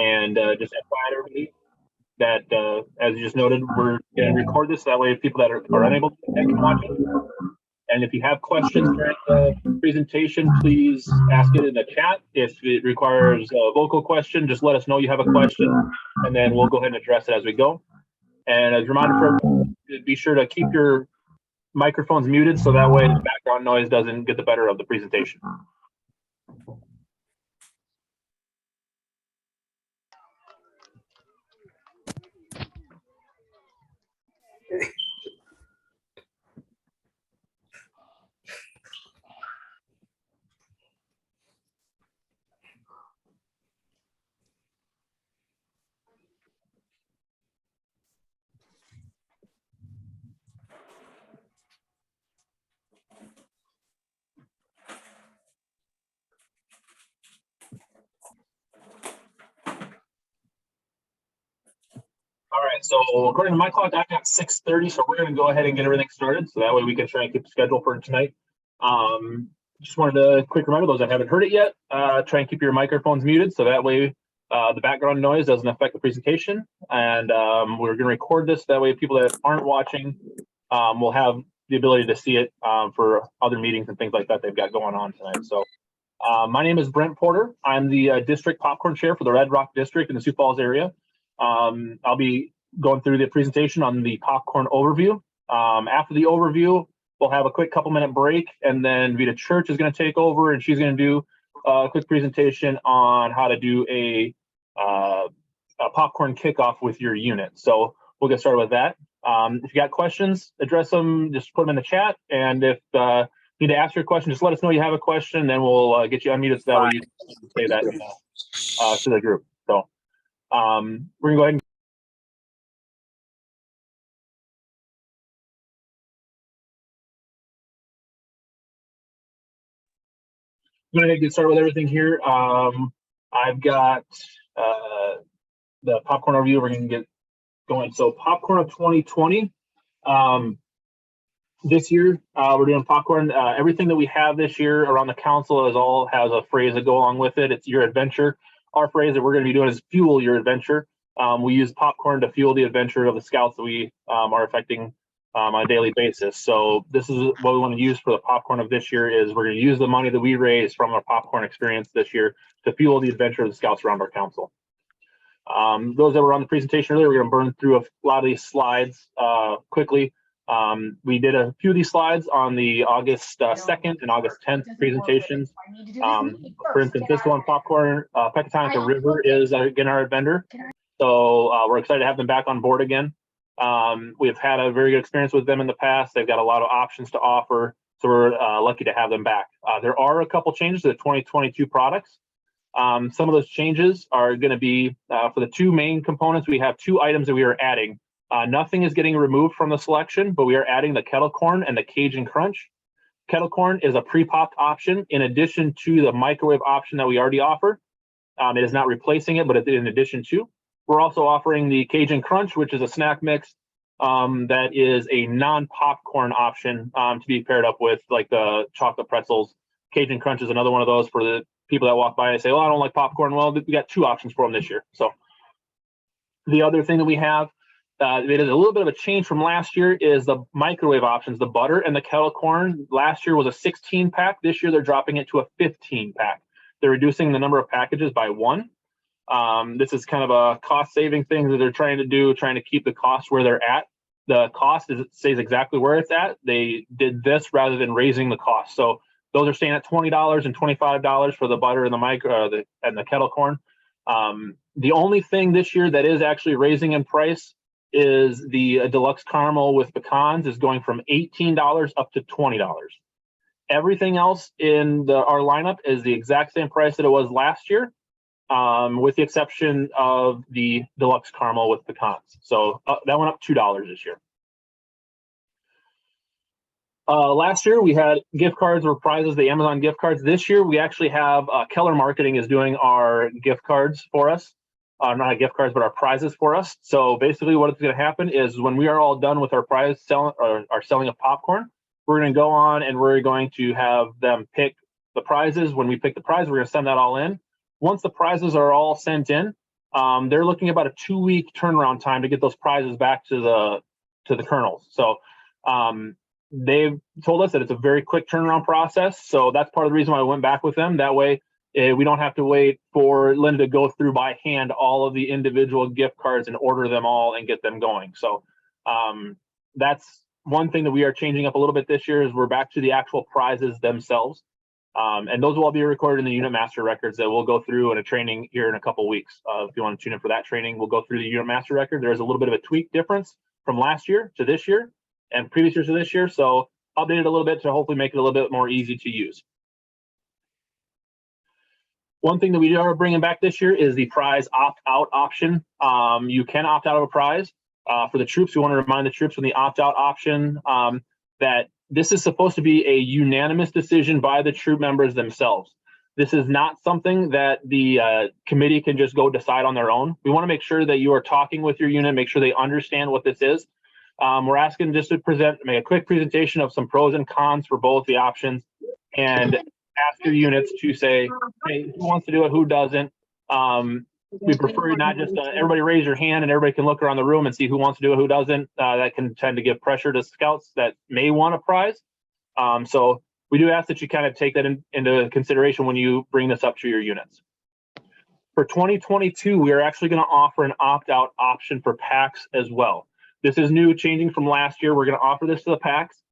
And just FYI to everybody that, as you just noted, we're going to record this. That way, people that are unable to can watch it. And if you have questions during the presentation, please ask it in the chat. If it requires a vocal question, just let us know you have a question, and then we'll go ahead and address it as we go. And as a reminder for everyone, be sure to keep your microphones muted so that way the background noise doesn't get the better of the presentation. All right, so according to my clock, I've got 6:30, so we're going to go ahead and get everything started, so that way we can try and keep the schedule for tonight. Just wanted to quick reminder, those that haven't heard it yet, try and keep your microphones muted, so that way the background noise doesn't affect the presentation. And we're going to record this, that way people that aren't watching will have the ability to see it for other meetings and things like that they've got going on tonight. So my name is Brent Porter. I'm the district popcorn chair for the Red Rock district in the Sioux Falls area. I'll be going through the presentation on the popcorn overview. After the overview, we'll have a quick couple-minute break, and then Vita Church is going to take over, and she's going to do a quick presentation on how to do a popcorn kickoff with your unit. So we'll get started with that. If you got questions, address them, just put them in the chat. And if you need to ask your question, just let us know you have a question, then we'll get you unmuted so that way you can say that to the group. So we're going to go ahead and I'm going to get started with everything here. I've got the popcorn overview. We're going to get going. So popcorn of 2020. This year, we're doing popcorn. Everything that we have this year around the council has a phrase that go along with it. It's your adventure. Our phrase that we're going to be doing is fuel your adventure. We use popcorn to fuel the adventure of the scouts that we are affecting on a daily basis. So this is what we want to use for the popcorn of this year. Is we're going to use the money that we raise from our popcorn experience this year to fuel the adventure of the scouts around our council. Those that were on the presentation earlier, we're going to burn through a lot of these slides quickly. We did a few of these slides on the August 2nd and August 10th presentations. For instance, this one, popcorn, Pecatonica River is again our vendor. So we're excited to have them back on board again. We've had a very good experience with them in the past. They've got a lot of options to offer, so we're lucky to have them back. There are a couple changes to the 2022 products. Some of those changes are going to be for the two main components. We have two items that we are adding. Nothing is getting removed from the selection, but we are adding the kettle corn and the Cajun Crunch. Kettle corn is a pre-popped option in addition to the microwave option that we already offer. It is not replacing it, but it's in addition to. We're also offering the Cajun Crunch, which is a snack mix that is a non-popcorn option to be paired up with like the chocolate pretzels. Cajun Crunch is another one of those for the people that walk by and say, "Oh, I don't like popcorn." Well, we got two options for them this year. So the other thing that we have, it is a little bit of a change from last year, is the microwave options, the butter and the kettle corn. Last year was a 16-pack. This year they're dropping it to a 15-pack. They're reducing the number of packages by one. This is kind of a cost-saving thing that they're trying to do, trying to keep the cost where they're at. The cost stays exactly where it's at. They did this rather than raising the cost. So those are staying at $20 and $25 for the butter and the and the kettle corn. The only thing this year that is actually raising in price is the deluxe caramel with pecans is going from $18 up to $20. Everything else in our lineup is the exact same price that it was last year, with the exception of the deluxe caramel with pecans. So that went up $2 this year. Last year we had gift cards or prizes, the Amazon gift cards. This year we actually have Keller Marketing is doing our gift cards for us. Not gift cards, but our prizes for us. So basically what's going to happen is when we are all done with our prize selling or our selling of popcorn, we're going to go on and we're going to have them pick the prizes. When we pick the prize, we're going to send that all in. Once the prizes are all sent in, they're looking about a 2-week turnaround time to get those prizes back to the kernels. So they've told us that it's a very quick turnaround process. So that's part of the reason why I went back with them. That way we don't have to wait for Linda to go through by hand all of the individual gift cards and order them all and get them going. So that's one thing that we are changing up a little bit this year, is we're back to the actual prizes themselves. And those will all be recorded in the unit master records that we'll go through in a training here in a couple of weeks. If you want to tune in for that training, we'll go through the unit master record. There's a little bit of a tweak difference from last year to this year and previous years to this year. So update it a little bit to hopefully make it a little bit more easy to use. One thing that we are bringing back this year is the prize opt-out option. You can opt out of a prize. For the troops, we want to remind the troops on the opt-out option that this is supposed to be a unanimous decision by the troop members themselves. This is not something that the committee can just go decide on their own. We want to make sure that you are talking with your unit, make sure they understand what this is. We're asking just to make a quick presentation of some pros and cons for both the options, and ask your units to say, hey, who wants to do it, who doesn't. We prefer not just everybody raise your hand and everybody can look around the room and see who wants to do it, who doesn't. That can tend to give pressure to scouts that may want a prize. So we do ask that you kind of take that into consideration when you bring this up to your units. For 2022, we are actually going to offer an opt-out option for packs as well. This is new, changing from last year. We're going to offer this to the packs.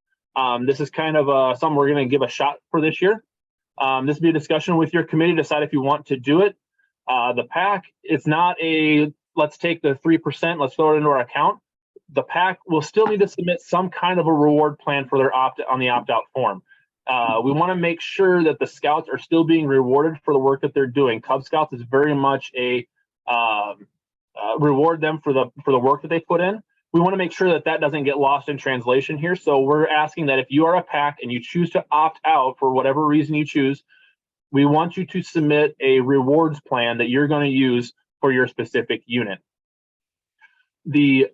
This is kind of something we're going to give a shot for this year. This will be a discussion with your committee, decide if you want to do it. The pack, it's not a, let's take the 3%, let's throw it into our account. The pack will still need to submit some kind of a reward plan for their on the opt-out form. We want to make sure that the scouts are still being rewarded for the work that they're doing. Cub Scouts is very much a reward them for the work that they put in. We want to make sure that that doesn't get lost in translation here. So we're asking that if you are a pack and you choose to opt out for whatever reason you choose, we want you to submit a rewards plan that you're going to use for your specific unit. The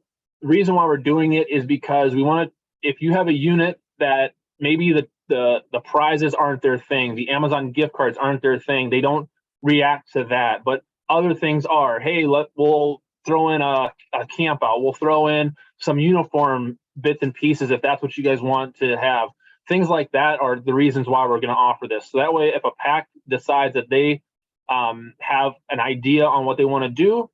reason why we're doing it is because we want to, if you have a unit that maybe the prizes aren't their thing, the Amazon gift cards aren't their thing, they don't react to that, but other things are. Hey, we'll throw in a camp out, we'll throw in some uniform bits and pieces if that's what you guys want to have. Things like that are the reasons why we're going to offer this. So that way, if a pack decides that they have an idea on what they want to do,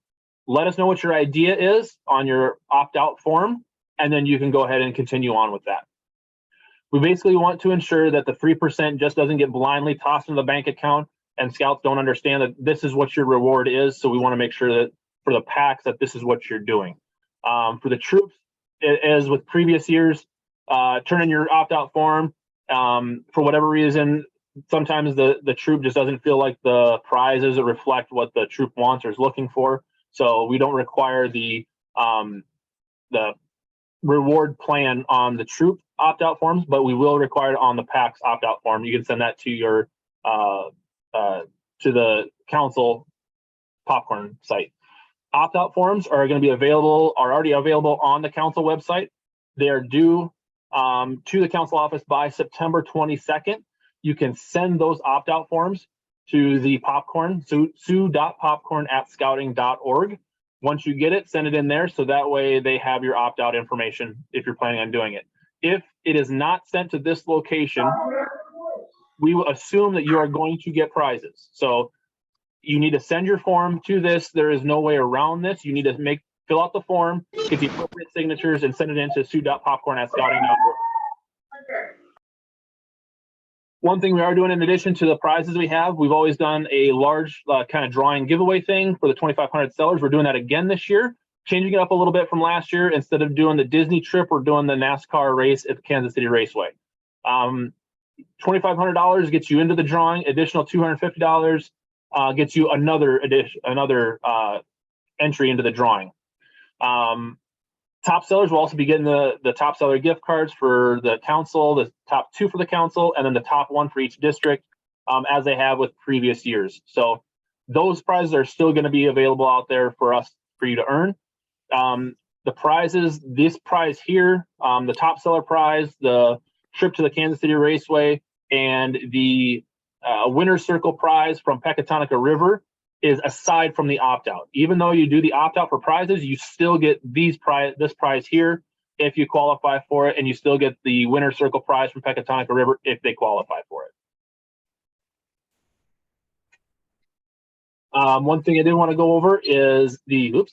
let us know what your idea is on your opt-out form, and then you can go ahead and continue on with that. We basically want to ensure that the 3% just doesn't get blindly tossed into the bank account and scouts don't understand that this is what your reward is. So we want to make sure that for the packs that this is what you're doing. For the troops, as with previous years, turn in your opt-out form. For whatever reason, sometimes the troop just doesn't feel like the prizes reflect what the troop wants or is looking for. So we don't require the reward plan on the troop opt-out forms, but we will require it on the packs opt-out form. You can send that to your to the council popcorn site. Opt-out forms are going to be already available on the council website. They are due to the council office by September 22nd. You can send those opt-out forms to the popcorn, sue.popcorn@scouting.org. Once you get it, send it in there so that way they have your opt-out information if you're planning on doing it. If it is not sent to this location, we will assume that you are going to get prizes. So you need to send your form to this. There is no way around this. You need to fill out the form, get the appropriate signatures, and send it into sue.popcorn@scouting.org. One thing we are doing in addition to the prizes we've always done a large kind of drawing giveaway thing for the 2,500 sellers. We're doing that again this year, changing it up a little bit from last year. Instead of doing the Disney trip, we're doing the NASCAR race at the Kansas City Raceway. $2,500 gets you into the drawing. Additional $250 gets you another entry into the drawing. Top sellers will also be getting the top seller gift cards for the council, the top 2 for the council, and then the top 1 for each district, as they have with previous years. So those prizes are still going to be available out there for you to earn. The prizes, this prize here, the top seller prize, the trip to the Kansas City Raceway, and the winner's circle prize from Pecatonica River is aside from the opt-out. Even though you do the opt-out for prizes, you still get this prize here if you qualify for it, and you still get the winner circle prize from Pecatonica River if they qualify for it. One thing I did want to go over is the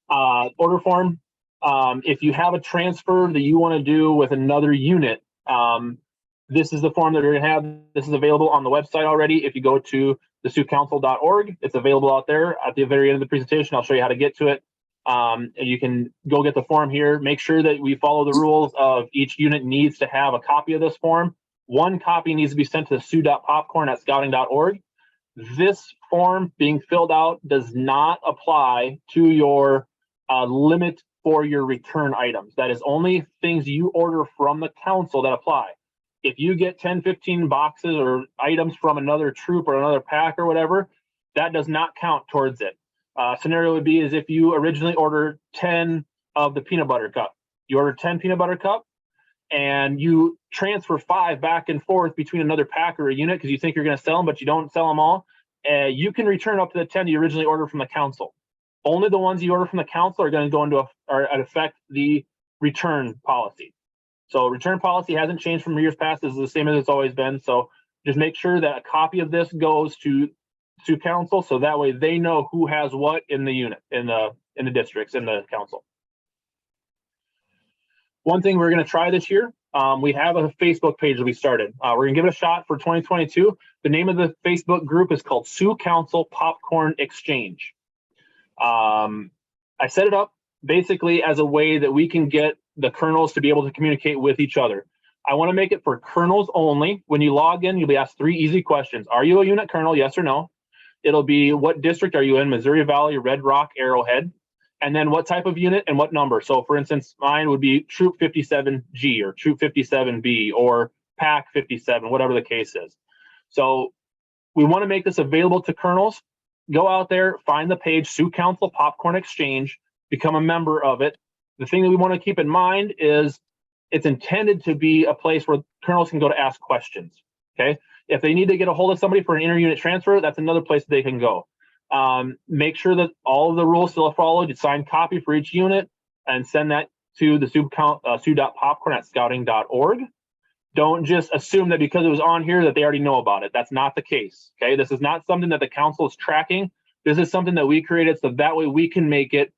order form. If you have a transfer that you want to do with another unit, this is the form that you're going to have. This is available on the website already. If you go to thesioux-council.org, it's available out there. At the very end of the presentation, I'll show you how to get to it. And you can go get the form here. Make sure that we follow the rules of each unit needs to have a copy of this form. One copy needs to be sent to sioux.popcorn@scouting.org. This form being filled out does not apply to your limit for your return items. That is only things you order from the council that apply. If you get 10, 15 boxes or items from another troop or another pack or whatever, that does not count towards it. Scenario would be is if you originally ordered 10 of the peanut butter cup. You order 10 peanut butter cup and you transfer 5 back and forth between another pack or a unit because you think you're going to sell them, but you don't sell them all. You can return up to the 10 you originally ordered from the council. Only the ones you order from the council are going to go into or affect the return policy. So return policy hasn't changed from years past. This is the same as it's always been. So just make sure that a copy of this goes to council, so that way they know who has what in the unit, in the districts, in the council. One thing we're going to try this year, we have a Facebook page that we started. We're going to give it a shot for 2022. The name of the Facebook group is called Sioux Council Popcorn Exchange. I set it up basically as a way that we can get the colonels to be able to communicate with each other. I want to make it for colonels only. When you log in, you'll be asked 3 easy questions. Are you a unit colonel? Yes or no? It'll be what district are you in? Missouri Valley, Red Rock, Arrowhead. And then what type of unit and what number. So for instance, mine would be Troop 57G or Troop 57B or Pack 57, whatever the case is. So we want to make this available to colonels. Go out there, find the page, Sioux Council Popcorn Exchange, become a member of it. The thing that we want to keep in mind is it's intended to be a place where colonels can go to ask questions, okay? If they need to get a hold of somebody for an inter-unit transfer, that's another place that they can go. Make sure that all of the rules still are followed. You sign copy for each unit and send that to the sioux.popcorn@scouting.org. Don't just assume that because it was on here that they already know about it. That's not the case, okay? This is not something that the council is tracking. This is something that we created so that way we can make it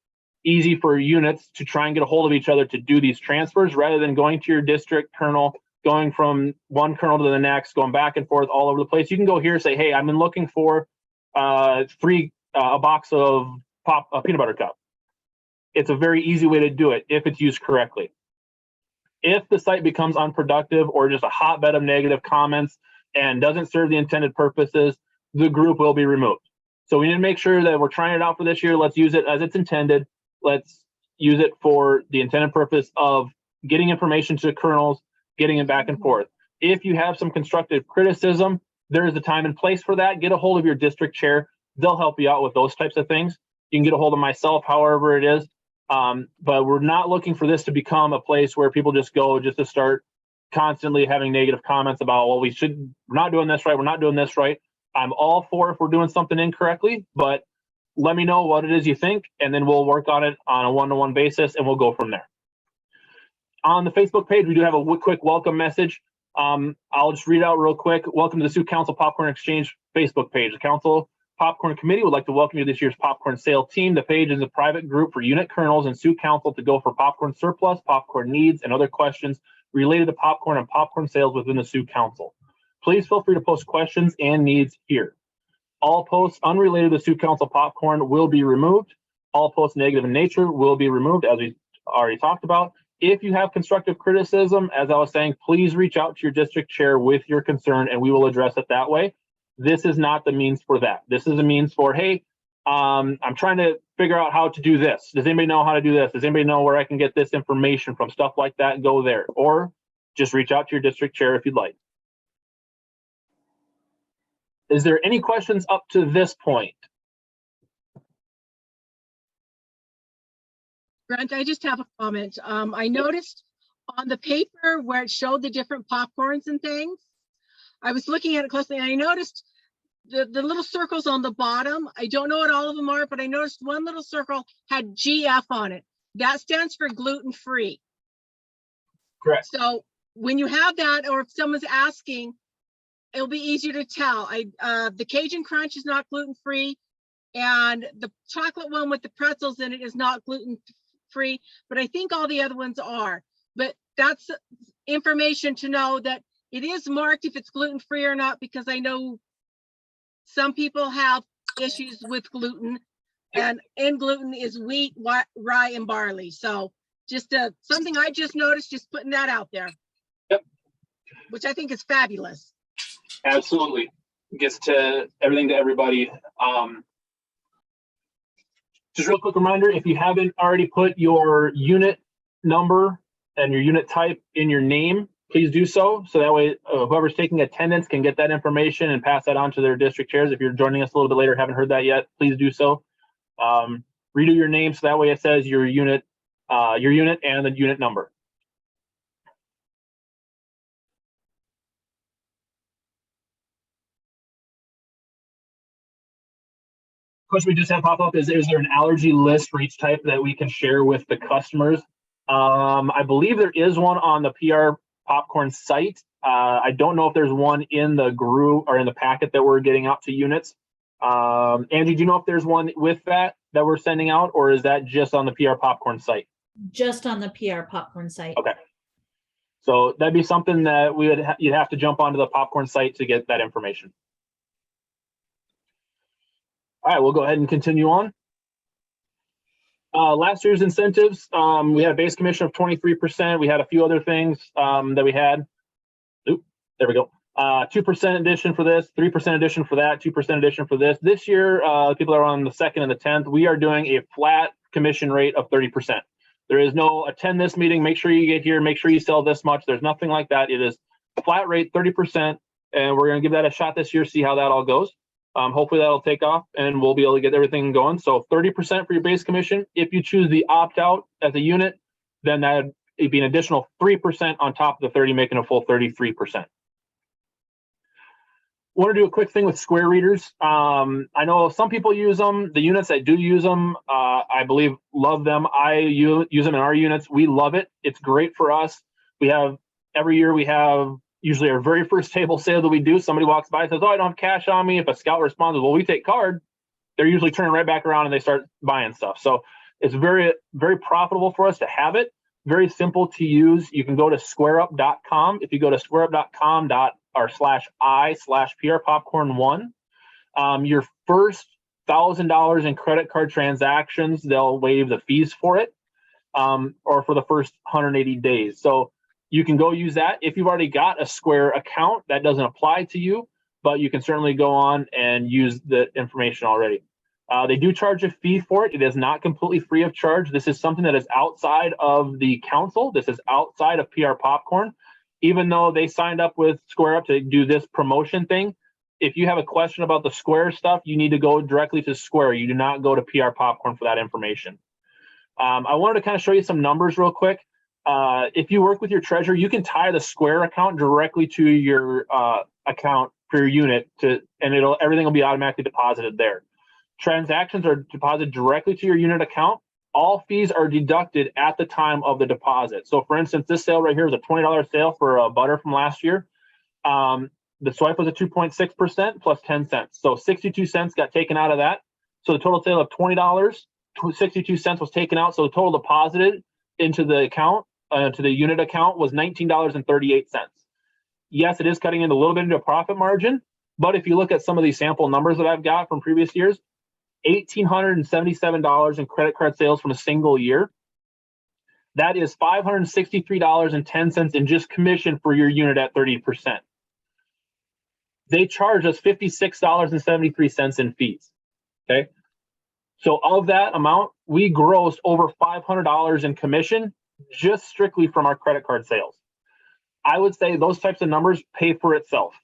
easy for units to try and get a hold of each other to do these transfers rather than going to your district colonel, going from one colonel to the next, going back and forth all over the place. You can go here and say, hey, I've been looking for a box of peanut butter cup. It's a very easy way to do it if it's used correctly. If the site becomes unproductive or just a hotbed of negative comments and doesn't serve the intended purposes, the group will be removed. So we need to make sure that we're trying it out for this year. Let's use it as it's intended. Let's use it for the intended purpose of getting information to colonels, getting it back and forth. If you have some constructive criticism, there is a time and place for that. Get a hold of your district chair. They'll help you out with those types of things. You can get a hold of myself, however it is. But we're not looking for this to become a place where people just go just to start constantly having negative comments about, well, we're not doing this right. We're not doing this right. I'm all for if we're doing something incorrectly, but let me know what it is you think, and then we'll work on it on a one-to-one basis, and we'll go from there. On the Facebook page, we do have a quick welcome message. I'll just read it out real quick. Welcome to the Sioux Council Popcorn Exchange Facebook page. The Council Popcorn Committee would like to welcome you to this year's popcorn sale team. The page is a private group for unit colonels and Sioux Council to go for popcorn surplus, popcorn needs, and other questions related to popcorn and popcorn sales within the Sioux Council. Please feel free to post questions and needs here. All posts unrelated to Sioux Council popcorn will be removed. All posts negative in nature will be removed, as we already talked about. If you have constructive criticism, as I was saying, please reach out to your district chair with your concern, and we will address it that way. This is not the means for that. This is a means for, hey, I'm trying to figure out how to do this. Does anybody know how to do this? Does anybody know where I can get this information from? Stuff like that, go there. Or just reach out to your district chair if you'd like. Is there any questions up to this point? Brent, I just have a comment. I noticed on the paper where it showed the different popcorns and things, I was looking at it closely and I noticed the little circles on the bottom, I don't know what all of them are, but I noticed one little circle had GF on it. That stands for gluten-free. Correct. So when you have that, or if someone's asking, it'll be easier to tell. The Cajun Crunch is not gluten-free, and the chocolate one with the pretzels in it is not gluten-free, but I think all the other ones are. But that's information to know that it is marked if it's gluten-free or not, because I know some people have issues with gluten, and in gluten is wheat, rye, and barley. So just something I just noticed, just putting that out there. Yep. Which I think is fabulous. Absolutely. Gets to everything to everybody. Just real quick reminder, if you haven't already put your unit number and your unit type in your name, please do so. So that way, whoever's taking attendance can get that information and pass that on to their district chairs. If you're joining us a little bit later, haven't heard that yet, please do so. Redo your name so that way it says your unit and the unit number. Question we just had pop up is there an allergy list for each type that we can share with the customers? I believe there is one on the PR Popcorn site. I don't know if there's one in the group or in the packet that we're getting out to units. Angie, do you know if there's one with that we're sending out, or is that just on the PR Popcorn site? Just on the PR Popcorn site. Okay. So that'd be something that you'd have to jump onto the Popcorn site to get that information. All right, we'll go ahead and continue on. Last year's incentives, we had a base commission of 23%. We had a few other things that we had. Oop, there we go. 2% addition for this, 3% addition for that, 2% addition for this. This year, people are on the 2nd and the 10th. We are doing a flat commission rate of 30%. There is no attend this meeting, make sure you get here, make sure you sell this much. There's nothing like that. It is flat rate, 30%, and we're going to give that a shot this year, see how that all goes. Hopefully that'll take off and we'll be able to get everything going. So 30% for your base commission. If you choose the opt-out as a unit, then that'd be an additional 3% on top of the 30, making a full 33%. Want to do a quick thing with square readers. I know some people use them. The units that do use them, I believe, love them. I use them in our units. We love it. It's great for us. Every year we have usually our very first table sale that we do, somebody walks by and says, oh, I don't have cash on me. If a scout responds, well, we take card, they're usually turning right back around and they start buying stuff. So it's very, very profitable for us to have it. Very simple to use. You can go to squareup.com. If you go to squareup.com/I/PRPopcorn1, your first $1,000 in credit card transactions, they'll waive the fees for it, or for the first 180 days. So you can go use that. If you've already got a Square account, that doesn't apply to you, but you can certainly go on and use the information already. They do charge a fee for it. It is not completely free of charge. This is something that is outside of the council. This is outside of PR Popcorn. Even though they signed up with Square Up to do this promotion thing, if you have a question about the Square stuff, you need to go directly to Square. You do not go to PR Popcorn for that information. I wanted to kind of show you some numbers real quick. If you work with your treasurer, you can tie the Square account directly to your account for your unit, and everything will be automatically deposited there. Transactions are deposited directly to your unit account. All fees are deducted at the time of the deposit. So for instance, this sale right here is a $20 sale for butter from last year. The swipe was a 2.6% plus 10 cents. So 62 cents got taken out of that. So the total sale of $20, 62 cents was taken out. So the total deposited into the account, to the unit account, was $19.38. Yes, it is cutting in a little bit into a profit margin, but if you look at some of these sample numbers that I've got from previous years, $1,877 in credit card sales from a single year. That is $563.10 in just commission for your unit at 30%. They charge us $56.73 in fees. Okay. So of that amount, we grossed over $500 in commission just strictly from our credit card sales. I would say those types of numbers pay for itself.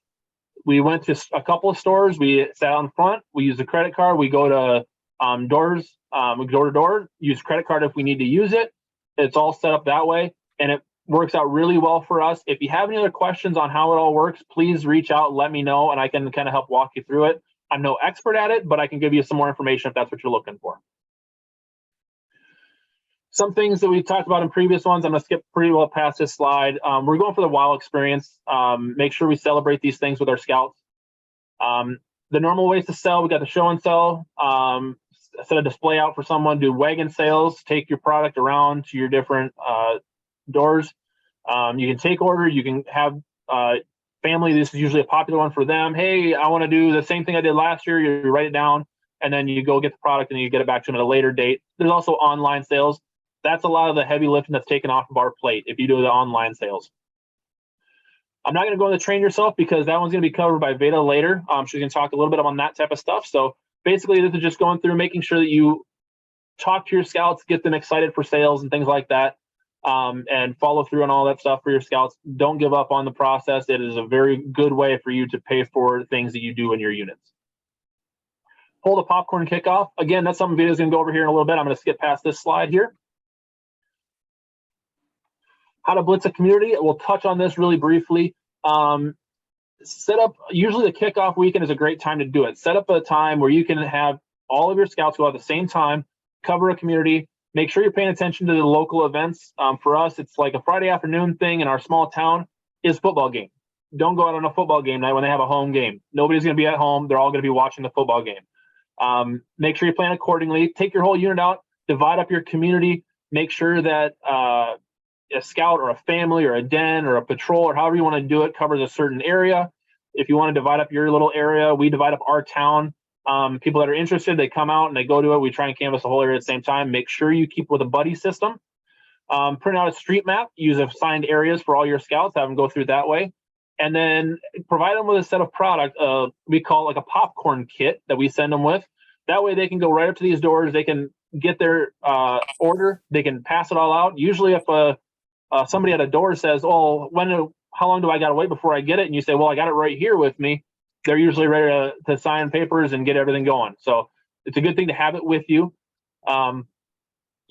We went to a couple of stores. We sat on front. We use a credit card. We go to doors. We go to door. Use credit card if we need to use it. It's all set up that way, and it works out really well for us. If you have any other questions on how it all works, please reach out and let me know, and I can kind of help walk you through it. I'm no expert at it, but I can give you some more information if that's what you're looking for. Some things that we talked about in previous ones, I'm going to skip pretty well past this slide. We're going for the wow experience. Make sure we celebrate these things with our scouts. The normal ways to sell, we got the show and sell. Set a display out for someone, do wagon sales, take your product around to your different doors. You can take order, you can have family, this is usually a popular one for them. Hey, I want to do the same thing I did last year. You write it down, and then you go get the product and you get it back to them at a later date. There's also online sales. That's a lot of the heavy lifting that's taken off of our plate if you do the online sales. I'm not going to go into train yourself because that one's going to be covered by Veda later. She's going to talk a little bit on that type of stuff. So basically, this is just going through making sure that you talk to your scouts, get them excited for sales and things like that, and follow through on all that stuff for your scouts. Don't give up on the process. It is a very good way for you to pay for things that you do in your units. Hold a popcorn kickoff. Again, that's something Veda's going to go over here in a little bit. I'm going to skip past this slide here. How to blitz a community. We'll touch on this really briefly. Set up, usually the kickoff weekend is a great time to do it. Set up a time where you can have all of your scouts go at the same time, cover a community, make sure you're paying attention to the local events. For us, it's like a Friday afternoon thing in our small town is football game. Don't go out on a football game night when they have a home game. Nobody's going to be at home. They're all going to be watching the football game. Make sure you plan accordingly. Take your whole unit out, divide up your community, make sure that a scout or a family or a den or a patrol or however you want to do it covers a certain area. If you want to divide up your little area, we divide up our town. People that are interested, they come out and they go to it. We try and canvass the whole area at the same time. Make sure you keep with a buddy system. Print out a street map, use assigned areas for all your scouts, have them go through that way. And then provide them with a set of product, we call like a popcorn kit that we send them with. That way they can go right up to these doors. They can get their order. They can pass it all out. Usually if somebody at a door says, oh, how long do I got to wait before I get it? And you say, well, I got it right here with me. They're usually ready to sign papers and get everything going. So it's a good thing to have it with you.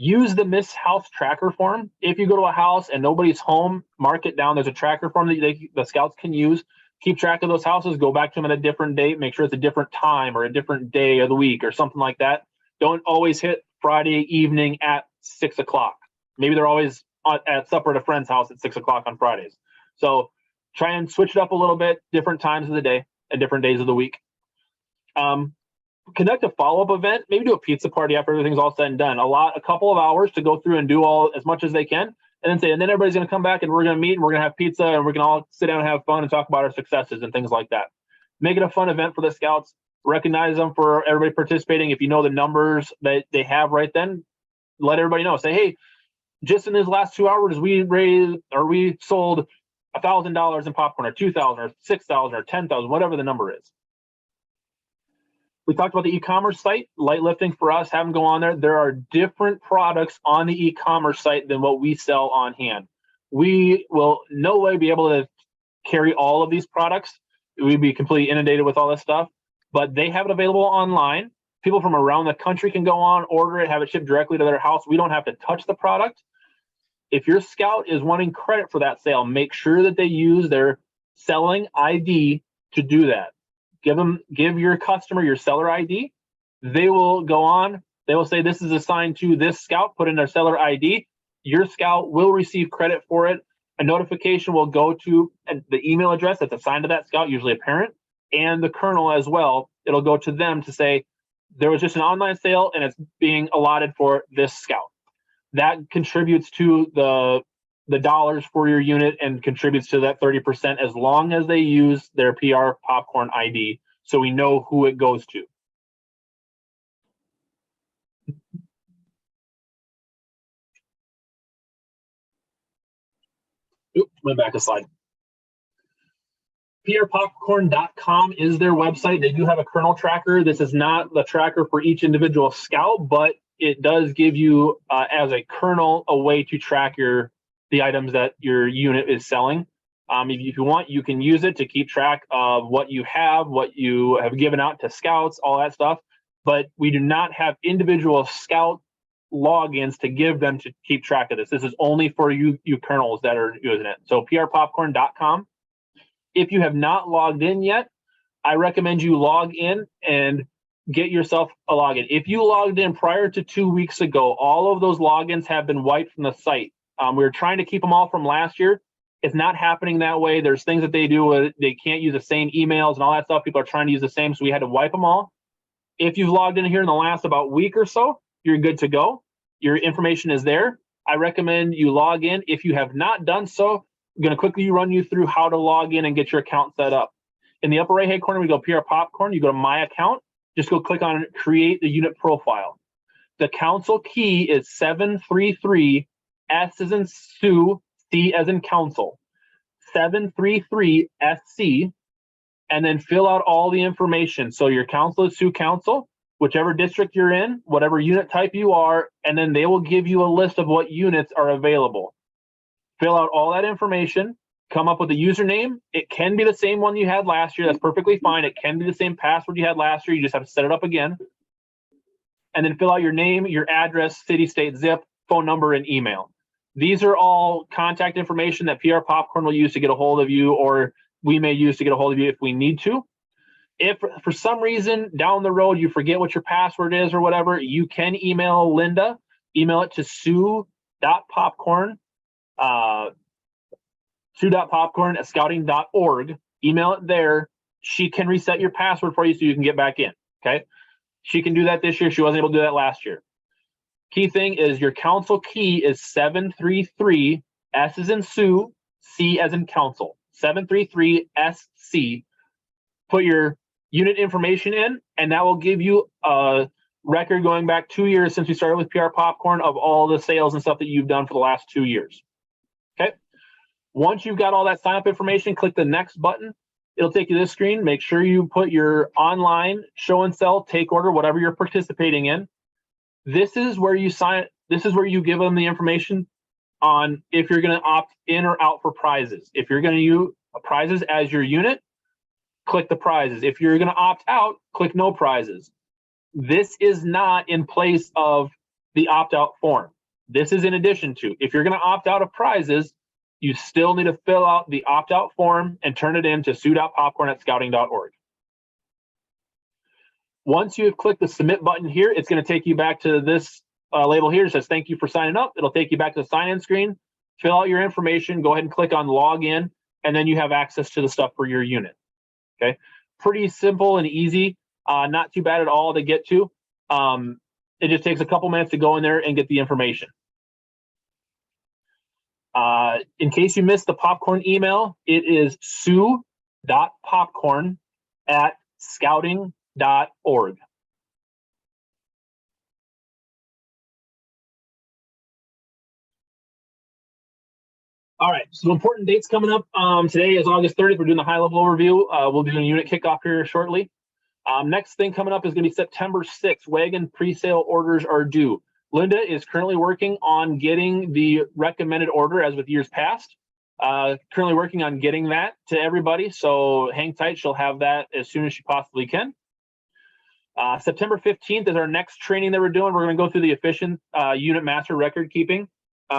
Use the Miss House tracker form. If you go to a house and nobody's home, mark it down. There's a tracker form that the scouts can use. Keep track of those houses. Go back to them at a different date. Make sure it's a different time or a different day of the week or something like that. Don't always hit Friday evening at 6 o'clock. Maybe they're always at supper at a friend's house at 6 o'clock on Fridays. So try and switch it up a little bit, different times of the day and different days of the week. Conduct a follow-up event, maybe do a pizza party after everything's all said and done. A couple of hours to go through and do all as much as they can, and then everybody's going to come back and we're going to meet and we're going to have pizza and we're going to all sit down and have fun and talk about our successes and things like that. Make it a fun event for the scouts. Recognize them for everybody participating. If you know the numbers that they have right then, let everybody know. Say, hey, just in these last 2 hours, we sold $1,000 in popcorn, or $2,000, or $6,000, or $10,000, whatever the number is. We talked about the e-commerce site, light lifting for us, have them go on there. There are different products on the e-commerce site than what we sell on hand. We will no way be able to carry all of these products. We'd be completely inundated with all this stuff, but they have it available online. People from around the country can go on, order it, have it shipped directly to their house. We don't have to touch the product. If your scout is wanting credit for that sale, make sure that they use their selling ID to do that. Give your customer your seller ID. They will go on. They will say this is assigned to this scout. Put in their seller ID. Your scout will receive credit for it. A notification will go to the email address that's assigned to that scout, usually a parent, and the colonel as well. It'll go to them to say there was just an online sale and it's being allotted for this scout. That contributes to the dollars for your unit and contributes to that 30% as long as they use their PR popcorn ID, so we know who it goes to. Oops, went back a slide. prpopcorn.com is their website. They do have a kernel tracker. This is not the tracker for each individual scout, but it does give you, as a kernel, a way to track the items that your unit is selling. If you want, you can use it to keep track of what you have given out to scouts, all that stuff. But we do not have individual scout logins to give them to keep track of this. This is only for you kernels that are using it. So prpopcorn.com. If you have not logged in yet, I recommend you log in and get yourself a login. If you logged in prior to 2 weeks ago, all of those logins have been wiped from the site. We were trying to keep them all from last year. It's not happening that way. There's things that they do. They can't use the same emails and all that stuff. People are trying to use the same, so we had to wipe them all. If you've logged in here in the last about week or so, you're good to go. Your information is there. I recommend you log in. If you have not done so, I'm going to quickly run you through how to log in and get your account set up. In the upper right-hand corner, we go PR Popcorn. You go to My Account. Just go click on Create the Unit Profile. The council key is 733 S as in Sue, C as in Council. 733 SC, and then fill out all the information. So your council is Sioux Council, whichever district you're in, whatever unit type you are, and then they will give you a list of what units are available. Fill out all that information, come up with a username. It can be the same one you had last year. That's perfectly fine. It can be the same password you had last year. You just have to set it up again. And then fill out your name, your address, city, state, zip, phone number, and email. These are all contact information that PR Popcorn will use to get a hold of you, or we may use to get a hold of you if we need to. If for some reason down the road you forget what your password is or whatever, you can email Linda. Email it to sue.popcorn@scouting.org. Email it there. She can reset your password for you so you can get back in. Okay. She can do that this year. She wasn't able to do that last year. Key thing is your council key is 733 S as in Sue, C as in Council. 733 SC. Put your unit information in, and that will give you a record going back 2 years since we started with PR Popcorn of all the sales and stuff that you've done for the last 2 years. Okay. Once you've got all that sign up information, click the next button. It'll take you to this screen. Make sure you put your online show and sell, take order, whatever you're participating in. This is where you sign. This is where you give them the information on if you're going to opt in or out for prizes. If you're going to use prizes as your unit, click the prizes. If you're going to opt out, click no prizes. This is not in place of the opt-out form. This is in addition to. If you're going to opt out of prizes, you still need to fill out the opt-out form and turn it in to sue.popcorn@scouting.org. Once you have clicked the submit button here, it's going to take you back to this label here. It says, thank you for signing up. It'll take you back to the sign-in screen. Fill out your information. Go ahead and click on log in, and then you have access to the stuff for your unit. Okay, pretty simple and easy. Not too bad at all to get to. It just takes a couple minutes to go in there and get the information. In case you missed the popcorn email, it is sue.popcorn@scouting.org. All right, so important dates coming up. Today is August 30th. We're doing the high-level overview. We'll be doing a unit kickoff here shortly. Next thing coming up is going to be September 6th. Wagon pre-sale orders are due. Linda is currently working on getting the recommended order as with years past. Currently working on getting that to everybody, so hang tight. She'll have that as soon as she possibly can. September 15th is our next training that we're doing. We're going to go through the efficient unit master record keeping.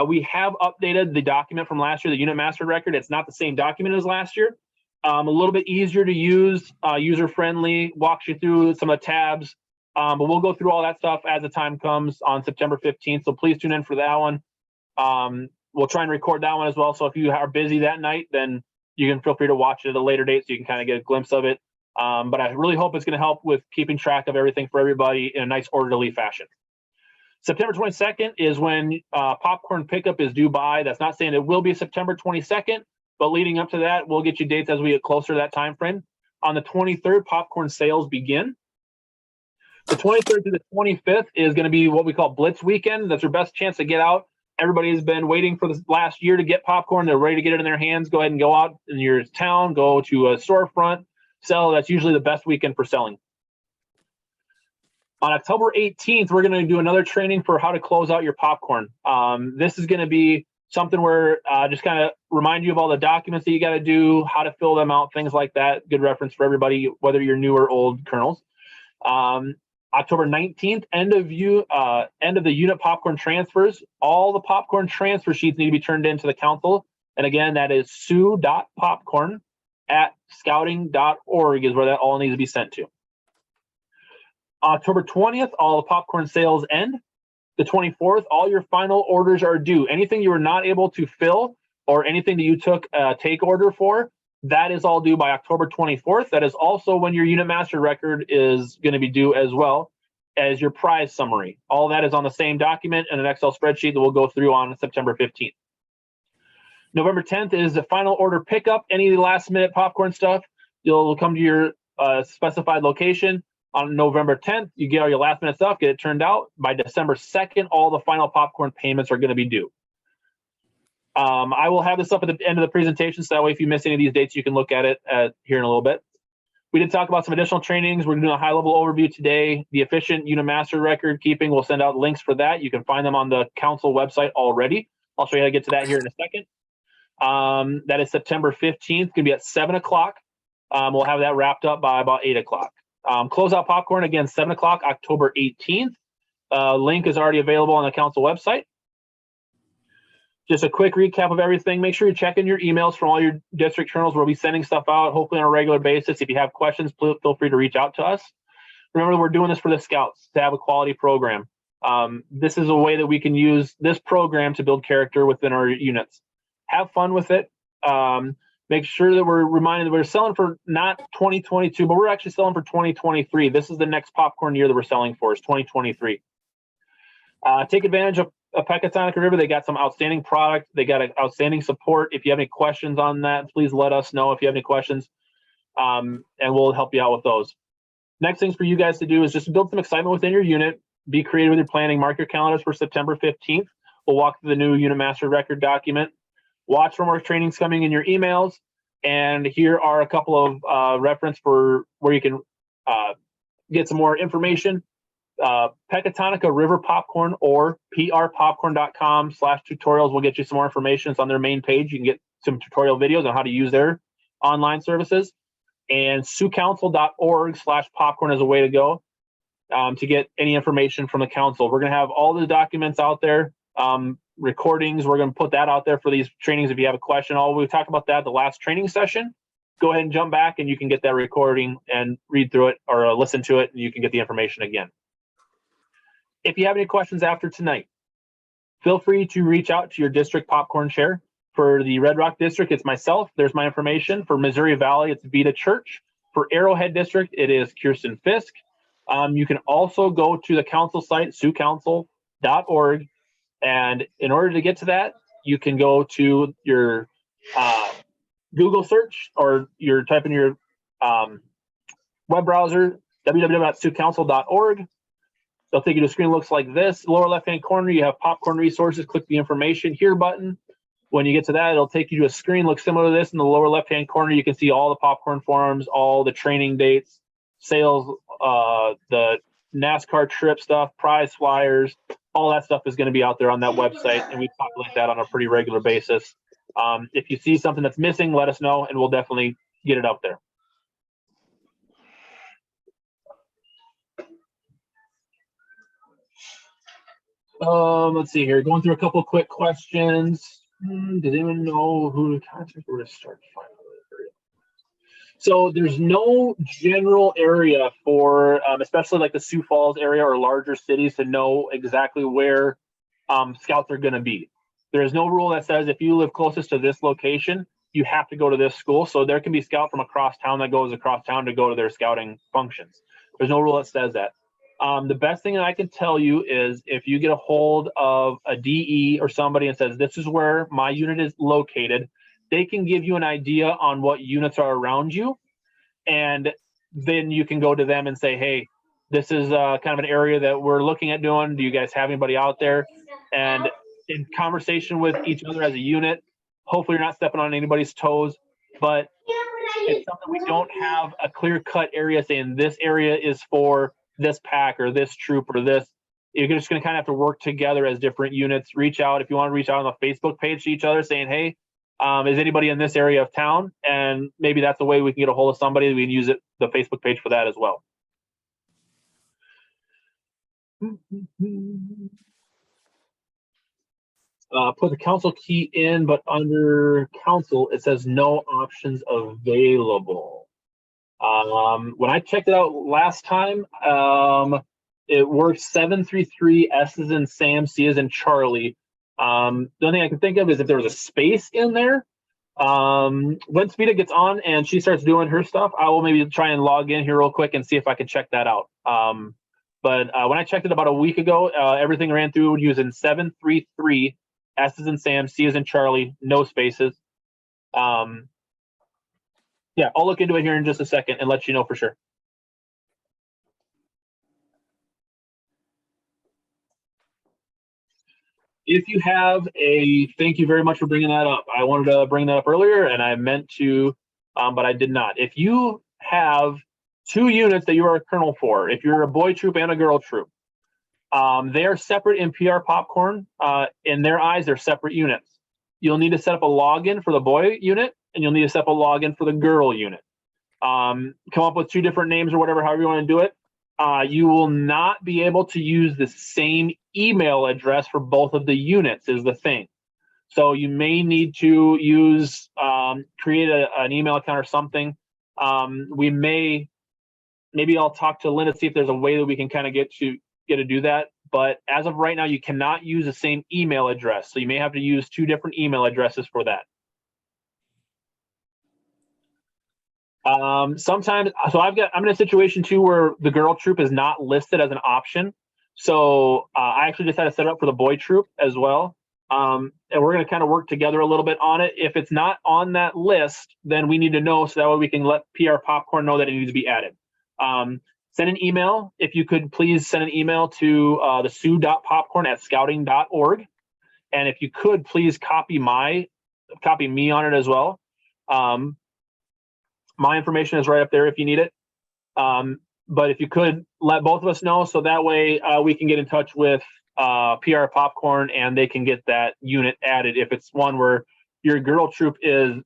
We have updated the document from last year, the unit master record. It's not the same document as last year. A little bit easier to use, user-friendly, walks you through some of the tabs. But we'll go through all that stuff as the time comes on September 15th. So please tune in for that one. We'll try and record that one as well. So if you are busy that night, then you can feel free to watch it at a later date so you can kind of get a glimpse of it. But I really hope it's going to help with keeping track of everything for everybody in a nice orderly fashion. September 22nd is when popcorn pickup is due by. That's not saying it will be September 22nd, but leading up to that, we'll get you dates as we get closer to that time frame. On the 23rd, popcorn sales begin. The 23rd to the 25th is going to be what we call Blitz Weekend. That's your best chance to get out. Everybody has been waiting for the last year to get popcorn. They're ready to get it in their hands. Go ahead and go out in your town, go to a storefront, sell. That's usually the best weekend for selling. On October 18th, we're going to do another training for how to close out your popcorn. This is going to be something where just kind of remind you of all the documents that you got to do, how to fill them out, things like that. Good reference for everybody, whether you're new or old kernels. October 19th, end of the unit popcorn transfers. All the popcorn transfer sheets need to be turned into the council. And again, that is sue.popcorn scouting.org is where that all needs to be sent to. October 20th, all the popcorn sales end. The 24th, all your final orders are due. Anything you were not able to fill or anything that you took a take order for, that is all due by October 24th. That is also when your unit master record is going to be due, as well as your prize summary. All that is on the same document in an Excel spreadsheet that we'll go through on September 15th. November 10th is the final order pickup. Any last minute popcorn stuff, you'll come to your specified location on November 10th. You get all your last minute stuff, get it turned out. By December 2nd, all the final popcorn payments are going to be due. I will have this up at the end of the presentation, so that way if you miss any of these dates, you can look at it here in a little bit. We did talk about some additional trainings. We're doing a high-level overview today. The efficient unit master record keeping, we'll send out links for that. You can find them on the council website already. I'll show you how to get to that here in a second. That is September 15th, going to be at 7 o'clock. We'll have that wrapped up by about 8 o'clock. Closeout popcorn, again, 7 o'clock, October 18th. Link is already available on the council website. Just a quick recap of everything. Make sure you're checking your emails from all your district journals. We'll be sending stuff out, hopefully on a regular basis. If you have questions, feel free to reach out to us. Remember, we're doing this for the scouts to have a quality program. This is a way that we can use this program to build character within our units. Have fun with it. Make sure that we're reminded that we're selling for not 2022, but we're actually selling for 2023. This is the next popcorn year that we're selling for, is 2023. Take advantage of Pecatonica River. They got some outstanding product. They got outstanding support. If you have any questions on that, please let us know if you have any questions, and we'll help you out with those. Next things for you guys to do is just build some excitement within your unit. Be creative with your planning. Mark your calendars for September 15th. We'll walk through the new unit master record document. Watch for more trainings coming in your emails. And here are a couple of reference for where you can get some more information. Pecatonica River Popcorn or prpopcorn.com/tutorials will get you some more information. It's on their main page. You can get some tutorial videos on how to use their online services. And siouxcouncil.org/popcorn is a way to go to get any information from the council. We're going to have all the documents out there, recordings. We're going to put that out there for these trainings. If you have a question, we talked about that the last training session. Go ahead and jump back and you can get that recording and read through it or listen to it, and you can get the information again. If you have any questions after tonight, feel free to reach out to your district popcorn chair. For the Red Rock district, it's myself. There's my information. For Missouri Valley, it's Vita Church. For Arrowhead district, it is Kirsten Fisk. You can also go to the council site, siouxcouncil.org. And in order to get to that, you can go to your Google search, or you're typing your web browser, www.siouxcouncil.org. They'll take you to a screen that looks like this. Lower left-hand corner, you have popcorn resources. Click the information here button. When you get to that, it'll take you to a screen looks similar to this. In the lower left-hand corner, you can see all the popcorn forums, all the training dates, sales, the NASCAR trip stuff, prize flyers. All that stuff is going to be out there on that website, and we populate that on a pretty regular basis. If you see something that's missing, let us know, and we'll definitely get it up there. Let's see here. Going through a couple quick questions. Does anyone know who to contact? We're going to start finally. So there's no general area for, especially like the Sioux Falls area or larger cities, to know exactly where scouts are going to be. There is no rule that says if you live closest to this location, you have to go to this school. So there can be a scout from across town that goes across town to go to their scouting functions. There's no rule that says that. The best thing that I can tell you is if you get a hold of a DE or somebody and says, this is where my unit is located, they can give you an idea on what units are around you. And then you can go to them and say, hey, this is kind of an area that we're looking at doing. Do you guys have anybody out there? And in conversation with each other as a unit, hopefully you're not stepping on anybody's toes, but it's something we don't have a clear-cut area saying this area is for this pack or this troop or this. You're just going to kind of have to work together as different units. Reach out if you want to reach out on the Facebook page to each other saying, hey, is anybody in this area of town? And maybe that's the way we can get a hold of somebody. We can use the Facebook page for that as well. put the council key in, but under council, it says no options available. When I checked it out last time, it works 733 S as in Sam, C as in Charlie. The only thing I can think of is if there was a space in there. When Speeda gets on and she starts doing her stuff, I will maybe try and log in here real quick and see if I can check that out. But when I checked it about a week ago, everything ran through using 733 S as in Sam, C as in Charlie, no spaces. Yeah, I'll look into it here in just a second and let you know for sure. If you have thank you very much for bringing that up. I wanted to bring that up earlier and I meant to, but I did not. If you have 2 units that you are a kernel for, if you're a boy troop and a girl troop, they are separate in PR Popcorn. In their eyes, they're separate units. You'll need to set up a login for the boy unit and you'll need to set up a login for the girl unit. Come up with 2 different names or whatever, however you want to do it. You will not be able to use the same email address for both of the units is the thing. So you may need to use, create an email account or something. Maybe I'll talk to Linda, see if there's a way that we can kind of get to do that. But as of right now, you cannot use the same email address. So you may have to use 2 different email addresses for that. Sometimes, so I'm in a situation too where the girl troop is not listed as an option. So I actually just had to set it up for the boy troop as well. And we're going to kind of work together a little bit on it. If it's not on that list, then we need to know so that way we can let PR Popcorn know that it needs to be added. Send an email. If you could please send an email to the sue.popcorn@scouting.org. And if you could please copy me on it as well. My information is right up there if you need it. But if you could let both of us know so that way we can get in touch with PR Popcorn and they can get that unit added if it's one where your girl troop is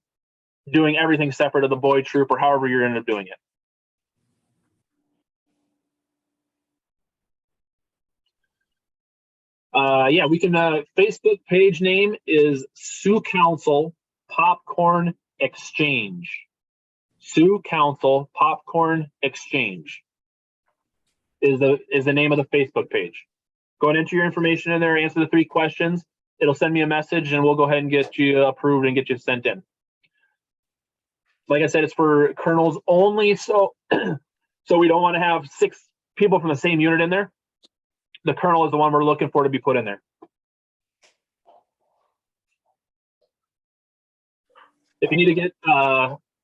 doing everything separate of the boy troop or however you're end up doing it. Yeah, we can, Facebook page name is Sioux Council Popcorn Exchange. Sioux Council Popcorn Exchange is the name of the Facebook page. Go and enter your information in there, answer the 3 questions. It'll send me a message and we'll go ahead and get you approved and get you sent in. Like I said, it's for kernels only, so so we don't want to have 6 people from the same unit in there. The kernel is the one we're looking for to be put in there. If you need to get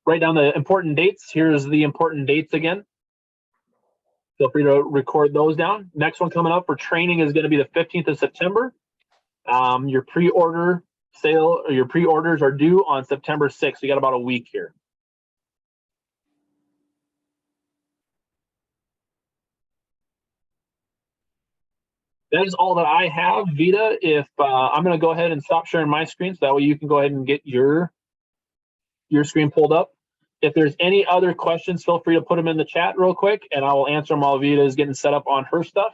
write down the important dates, here's the important dates again. Feel free to record those down. Next one coming up for training is going to be the 15th of September. Your pre-order sale, or your pre-orders are due on September 6th. You got about a week here. That is all that I have. Vita, if I'm going to go ahead and stop sharing my screen so that way you can go ahead and get your screen pulled up. If there's any other questions, feel free to put them in the chat real quick and I will answer them while Vita is getting set up on her stuff.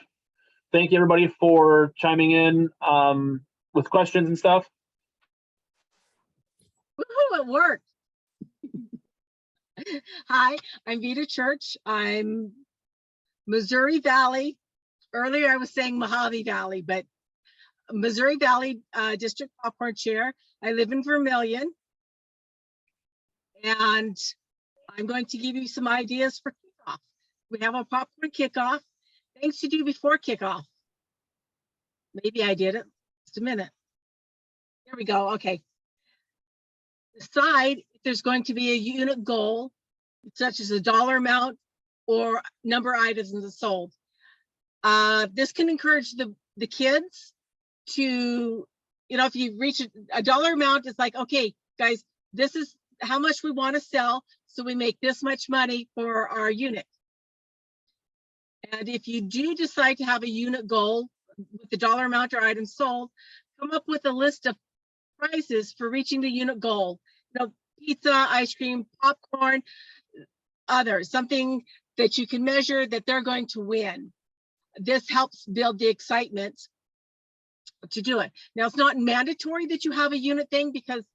Thank you everybody for chiming in with questions and stuff. Woohoo, it worked. Hi, I'm Vita Church. I'm Missouri Valley. Earlier I was saying Mojave Valley, but Missouri Valley District Popcorn Chair. I live in Vermilion. And I'm going to give you some ideas for kickoff. We have a popcorn kickoff. Things to do before kickoff. Maybe I did it. Just a minute. Here we go. Okay. Decide if there's going to be a unit goal, such as a dollar amount or number of items sold. This can encourage the kids to, if you reach a dollar amount, it's like, okay, guys, this is how much we want to sell, so we make this much money for our unit. And if you do decide to have a unit goal with the dollar amount or items sold, come up with a list of prizes for reaching the unit goal. Pizza, ice cream, popcorn, others, something that you can measure that they're going to win. This helps build the excitement to do it. Now, it's not mandatory that you have a unit thing because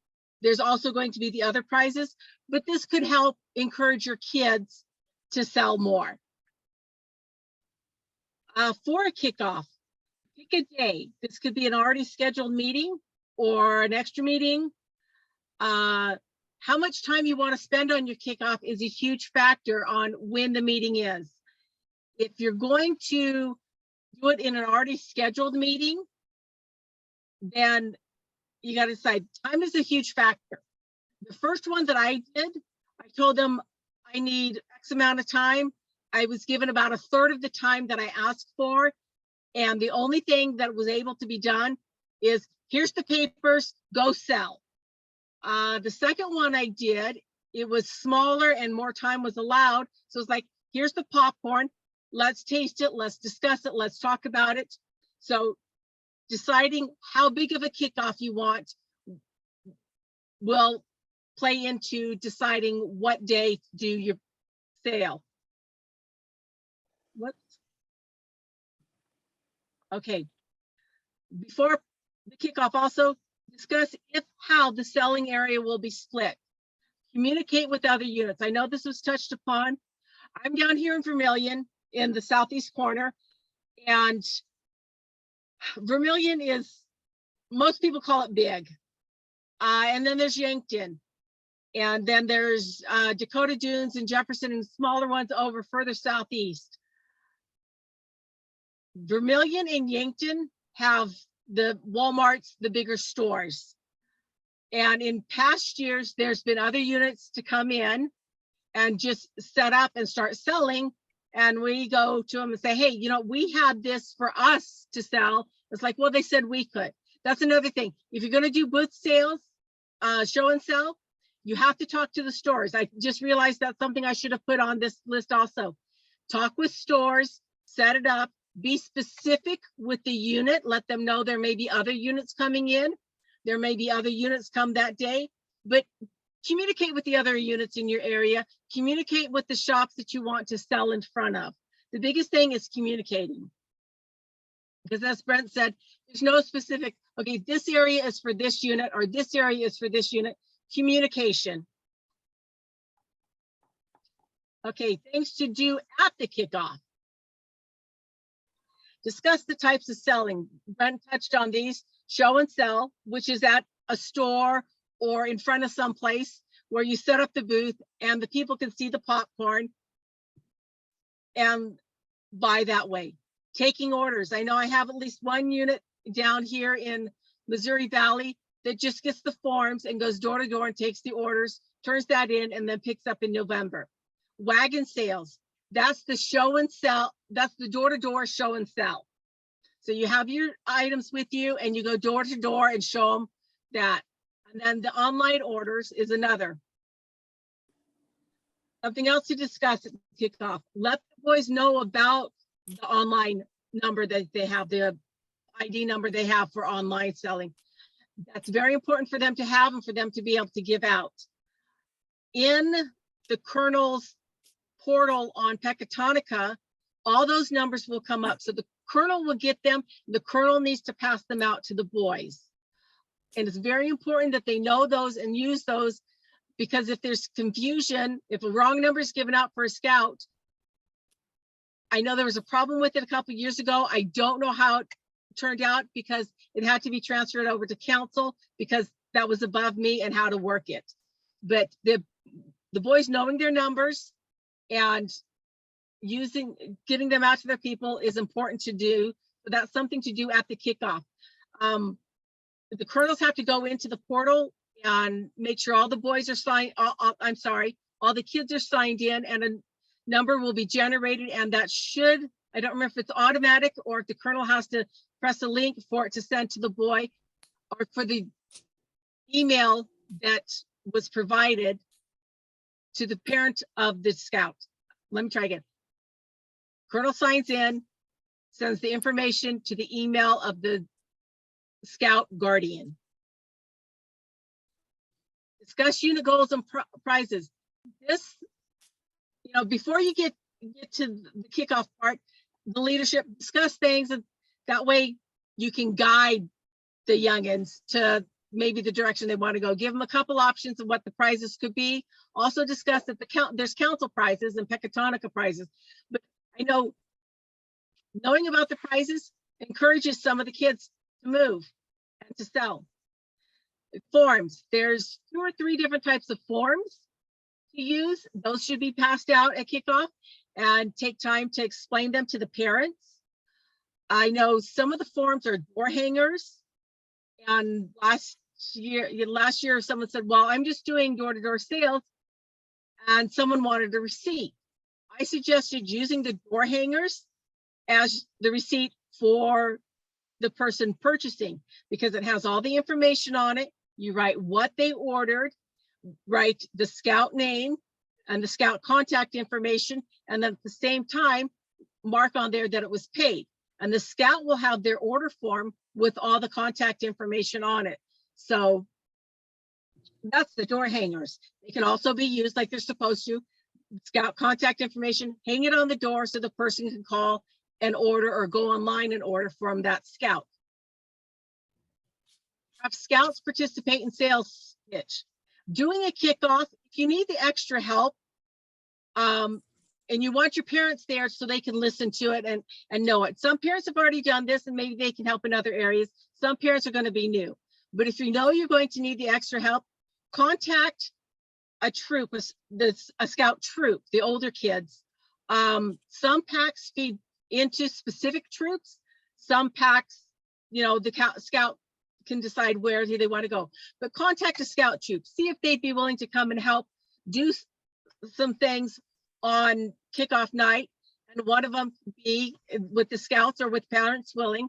there's also going to be the other prizes, but this could help encourage your kids to sell more. For a kickoff, pick a day. This could be an already scheduled meeting or an extra meeting. How much time you want to spend on your kickoff is a huge factor on when the meeting is. If you're going to do it in an already scheduled meeting, then you got to decide. Time is a huge factor. The first one that I did, I told them I need X amount of time. I was given about a third of the time that I asked for. And the only thing that was able to be done is, here's the papers, go sell. The second one I did, it was smaller and more time was allowed. So it's like, here's the popcorn, let's taste it, let's discuss it, let's talk about it. So deciding how big of a kickoff you want will play into deciding what day to do your sale. What? Okay. Before the kickoff, also discuss how the selling area will be split. Communicate with other units. I know this was touched upon. I'm down here in Vermilion in the southeast corner, and Vermilion is, most people call it big. And then there's Yankton. And then there's Dakota Dunes and Jefferson and smaller ones over further southeast. Vermilion and Yankton have the Walmarts, the bigger stores. And in past years, there's been other units to come in and just set up and start selling. And we go to them and say, hey, you know, we had this for us to sell. It's like, well, they said we could. That's another thing. If you're going to do booth sales, show and sell, you have to talk to the stores. I just realized that's something I should have put on this list also. Talk with stores, set it up, be specific with the unit. Let them know there may be other units coming in. There may be other units come that day, but communicate with the other units in your area. Communicate with the shops that you want to sell in front of. The biggest thing is communicating. Because as Brent said, there's no specific, okay, this area is for this unit or this area is for this unit. Communication. Okay, things to do at the kickoff. Discuss the types of selling. Brent touched on these. Show and sell, which is at a store or in front of some place where you set up the booth and the people can see the popcorn and buy that way. Taking orders. I know I have at least one unit down here in Missouri Valley that just gets the forms and goes door to door and takes the orders, turns that in, and then picks up in November. Wagon sales. That's the show and sell. That's the door to door show and sell. So you have your items with you and you go door to door and show them that. And then the online orders is another. Something else to discuss at kickoff. Let the boys know about the online number that they have, the ID number they have for online selling. That's very important for them to have and for them to be able to give out. In the Kernel's portal on Pecatonica, all those numbers will come up. So the Kernel will get them. The Kernel needs to pass them out to the boys. And it's very important that they know those and use those, because if there's confusion, if a wrong number is given out for a scout, I know there was a problem with it a couple of years ago. I don't know how it turned out because it had to be transferred over to council because that was above me and how to work it. But the boys knowing their numbers and getting them out to their people is important to do. So that's something to do at the kickoff. The Kernels have to go into the portal and make sure all the boys are signed. All the kids are signed in, and a number will be generated, and that should, I don't remember if it's automatic or if the Kernel has to press a link for it to send to the boy or for the email that was provided to the parent of the scout. Let me try again. Kernel signs in, sends the information to the email of the scout guardian. Discuss unit goals and prizes. This, before you get to the kickoff part, the leadership discuss things, and that way you can guide the youngins to maybe the direction they want to go. Give them a couple options of what the prizes could be. Also discuss that there's council prizes and Pecatonica prizes. But I know knowing about the prizes encourages some of the kids to move and to sell. Forms, there's 2 or 3 different types of forms to use. Those should be passed out at kickoff and take time to explain them to the parents. I know some of the forms are door hangers, and last year someone said, well, I'm just doing door-to-door sales, and someone wanted a receipt. I suggested using the door hangers as the receipt for the person purchasing, because it has all the information on it. You write what they ordered, write the scout name and the scout contact information, and then at the same time, mark on there that it was paid. And the scout will have their order form with all the contact information on it. So that's the door hangers. They can also be used like they're supposed to. Scout contact information, hang it on the door so the person can call and order or go online and order from that scout. Have scouts participate in sales pitch. Doing a kickoff, if you need the extra help, and you want your parents there so they can listen to it and know it. Some parents have already done this and maybe they can help in other areas. Some parents are going to be new. But if you know you're going to need the extra help, contact a troop, a scout troop, the older kids. Some packs feed into specific troops. Some packs, you know, the scout can decide where they want to go. But contact a scout troop. See if they'd be willing to come and help do some things on kickoff night. And one of them be with the scouts or with parents willing.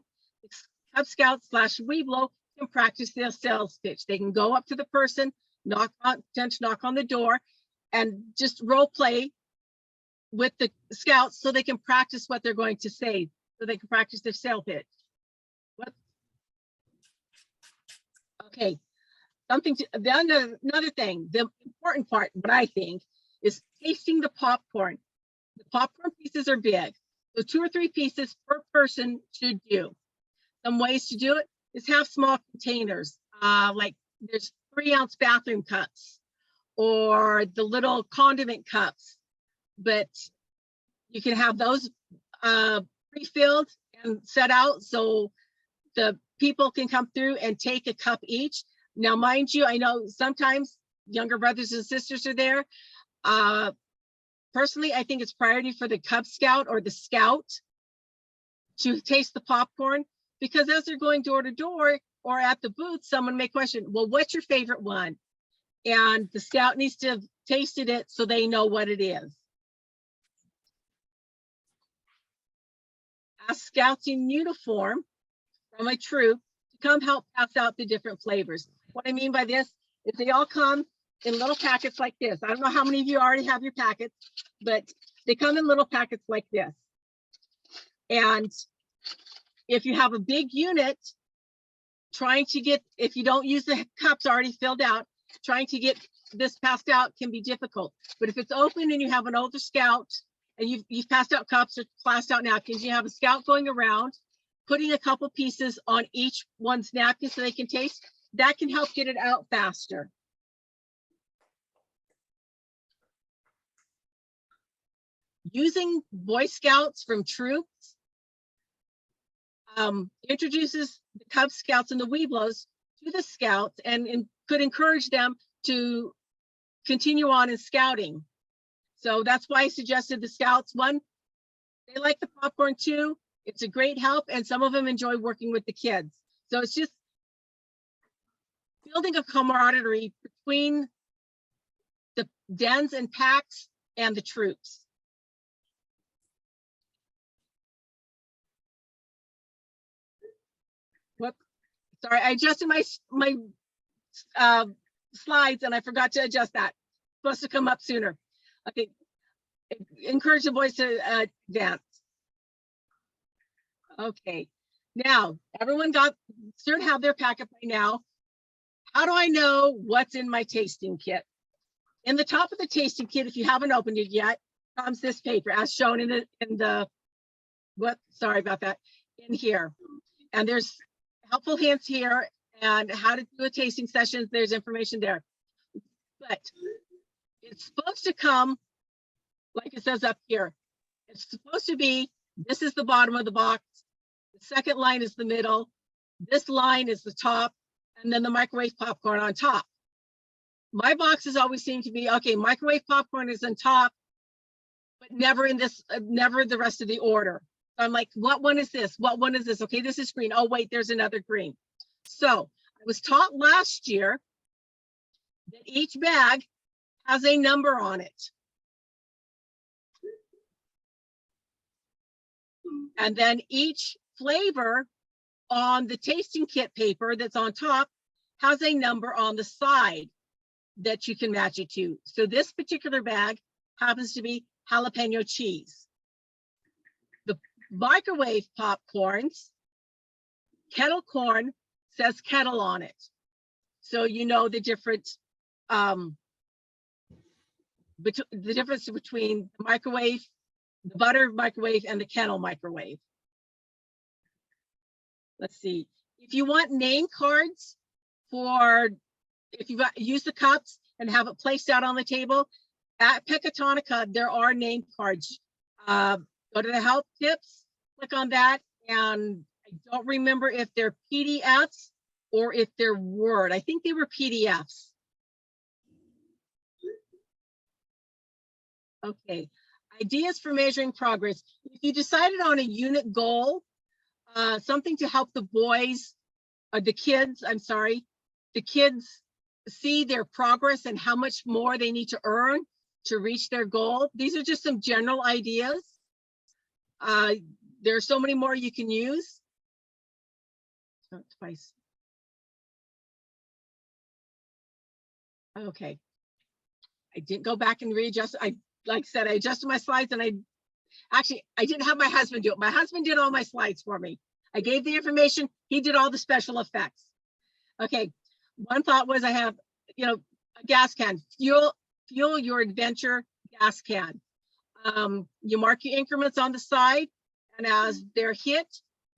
Cub Scouts / Weeblo can practice their sales pitch. They can go up to the person, knock on the door, and just role play with the scouts so they can practice what they're going to say, so they can practice their sales pitch. Okay, another thing, the important part, what I think, is tasting the popcorn. The popcorn pieces are big, so 2 or 3 pieces per person should do. Some ways to do it is have small containers, like there's 3-ounce bathroom cups or the little condiment cups, but you can have those pre-filled and set out so the people can come through and take a cup each. Now, mind you, I know sometimes younger brothers and sisters are there. Personally, I think it's priority for the Cub Scout or the Scout to taste the popcorn, because as they're going door to door or at the booth, someone may question, well, what's your favorite one? And the Scout needs to have tasted it so they know what it is. Ask Scouts in uniform from a troop to come help pass out the different flavors. What I mean by this is they all come in little packets like this. I don't know how many of you already have your packets, but they come in little packets like this. And if you have a big unit, trying to get, if you don't use the cups already filled out, trying to get this passed out can be difficult. But if it's open and you have an older Scout and you've passed out cups or passed out napkins, you have a Scout going around, putting a couple pieces on each one's napkin so they can taste, that can help get it out faster. Using Boy Scouts from troops introduces the Cub Scouts and the Weeblos to the Scouts and could encourage them to continue on in scouting. So that's why I suggested the Scouts. One, they like the popcorn too. It's a great help, and some of them enjoy working with the kids. So it's just building a camaraderie between the dens and packs and the troops. Whoop. Sorry, I adjusted my slides and I forgot to adjust that. It's supposed to come up sooner. Okay, encourage the boys to dance. Okay, now everyone should have their packet by now. How do I know what's in my tasting kit? In the top of the tasting kit, if you haven't opened it yet, comes this paper as shown in the sorry about that, in here. And there's helpful hints here and how to do a tasting session. There's information there. But it's supposed to come, like it says up here. It's supposed to be, this is the bottom of the box. The second line is the middle. This line is the top, and then the microwave popcorn on top. My boxes always seem to be, okay, microwave popcorn is on top, but never in this, never the rest of the order. So I'm like, what one is this? What one is this? Okay, this is green. Oh, wait, there's another green. So I was taught last year that each bag has a number on it. And then each flavor on the tasting kit paper that's on top has a number on the side that you can match it to. So this particular bag happens to be jalapeno cheese. The microwave popcorns, kettle corn says kettle on it. So you know the different, the difference between the microwave, the butter microwave, and the kettle microwave. Let's see. If you want name cards for, if you use the cups and have it placed out on the table, at Pecatonica, there are name cards. Go to the help tips, click on that, and I don't remember if they're PDFs or if they're Word. I think they were PDFs. Okay, ideas for measuring progress. If you decided on a unit goal, something to help the boys, or the kids, I'm sorry, the kids see their progress and how much more they need to earn to reach their goal. These are just some general ideas. There are so many more you can use. Oh, twice. Okay. I didn't go back and readjust. Like I said, I adjusted my slides, and I didn't have my husband do it. My husband did all my slides for me. I gave the information. He did all the special effects. Okay. One thought was I have, you know, a gas can, fuel your adventure gas can. You mark your increments on the side, and as they're hit,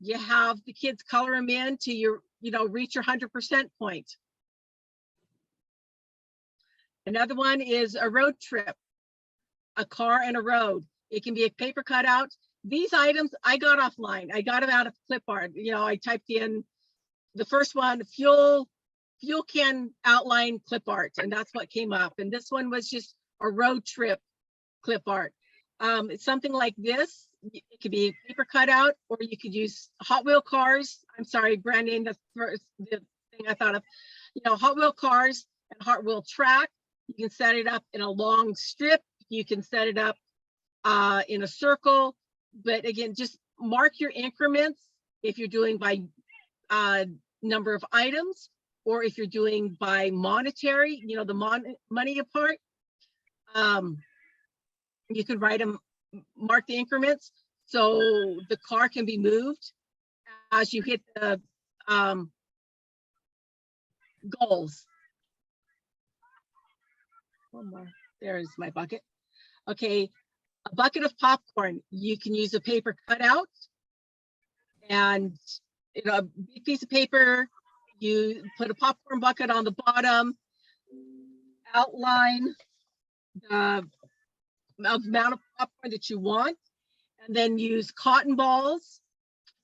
you have the kids color them in to your, you know, reach your 100% point. Another one is a road trip, a car and a road. It can be a paper cutout. These items I got offline. I got them out of clip art. You know, I typed in the first one, fuel can outline clip art, and that's what came up. And this one was just a road trip clip art. It's something like this. It could be a paper cutout, or you could use Hot Wheel cars. I'm sorry, brand name, that's the thing I thought of. You know, Hot Wheel cars and Hot Wheel track. You can set it up in a long strip. You can set it up in a circle. But again, just mark your increments if you're doing by number of items, or if you're doing by monetary, you know, the money apart. You can write them, mark the increments, so the car can be moved as you hit the goals. One more. There's my bucket. Okay, a bucket of popcorn. You can use a paper cutout, and you know, a big piece of paper. You put a popcorn bucket on the bottom, outline the amount of popcorn that you want, and then use cotton balls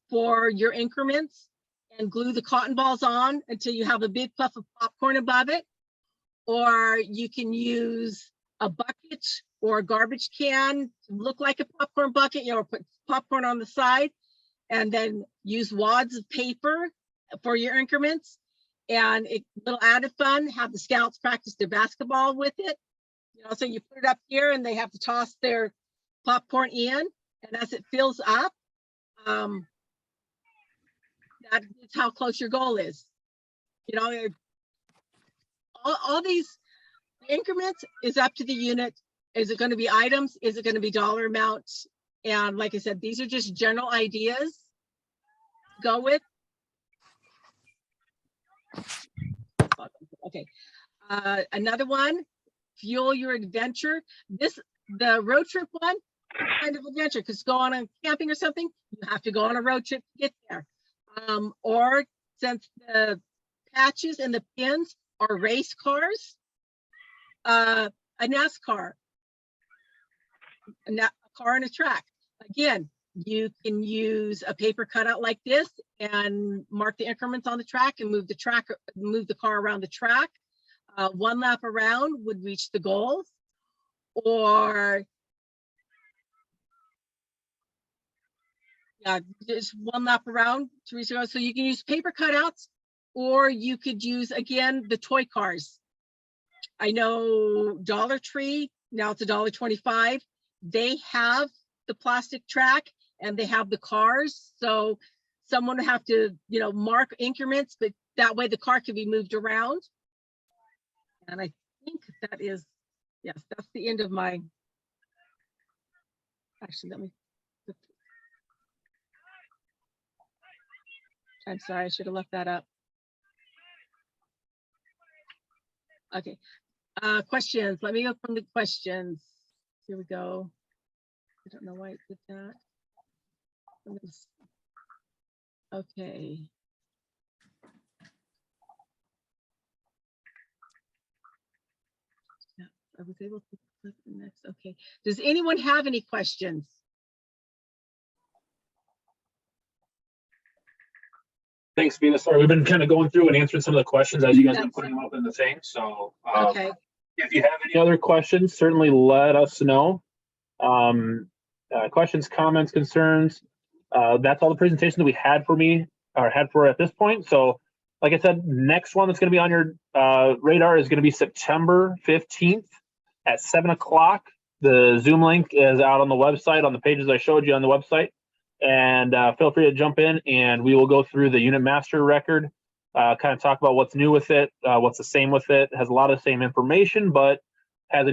for your increments and glue the cotton balls on until you have a big puff of popcorn above it. Or you can use a bucket or a garbage can to look like a popcorn bucket, you know, or put popcorn on the side, and then use wads of paper for your increments. And a little added fun, have the scouts practice their basketball with it. You know, so you put it up here and they have to toss their popcorn in, and as it fills up, that is how close your goal is. You know, all these increments is up to the unit. Is it going to be items? Is it going to be dollar amounts? And like I said, these are just general ideas to go with. Okay, another one, fuel your adventure. The road trip one, kind of adventure, because go on a camping or something, you have to go on a road trip to get there. Or since the patches and the pins are race cars, a NASCAR, a car on a track. Again, you can use a paper cutout like this and mark the increments on the track and move the car around the track. One lap around would reach the goals, or just one lap around to reach the goals. So you can use paper cutouts, or you could use, again, the toy cars. I know Dollar Tree, now it's $1.25. They have the plastic track and they have the cars. So someone would have to, mark increments, but that way the car can be moved around. And I think that is, yes, that's the end of my, actually, I'm sorry, I should have left that up. Okay, questions. Let me go from the questions. Here we go. I don't know why it did that. Okay. Yeah, I was able to click the next. Okay. Does anyone have any questions? Thanks, Vina. Sorry, we've been kind of going through and answering some of the questions as you guys have been putting them up in the thing. So Okay. if you have any other questions, certainly let us know. Questions, comments, concerns. That's all the presentation that we had for at this point. So like I said, next one that's going to be on your radar is going to be September 15th at 7 o'clock. The Zoom link is out on the website, on the pages I showed you on the website. And feel free to jump in and we will go through the unit master record, kind of talk about what's new with it, what's the same with it. It has a lot of the same information, but has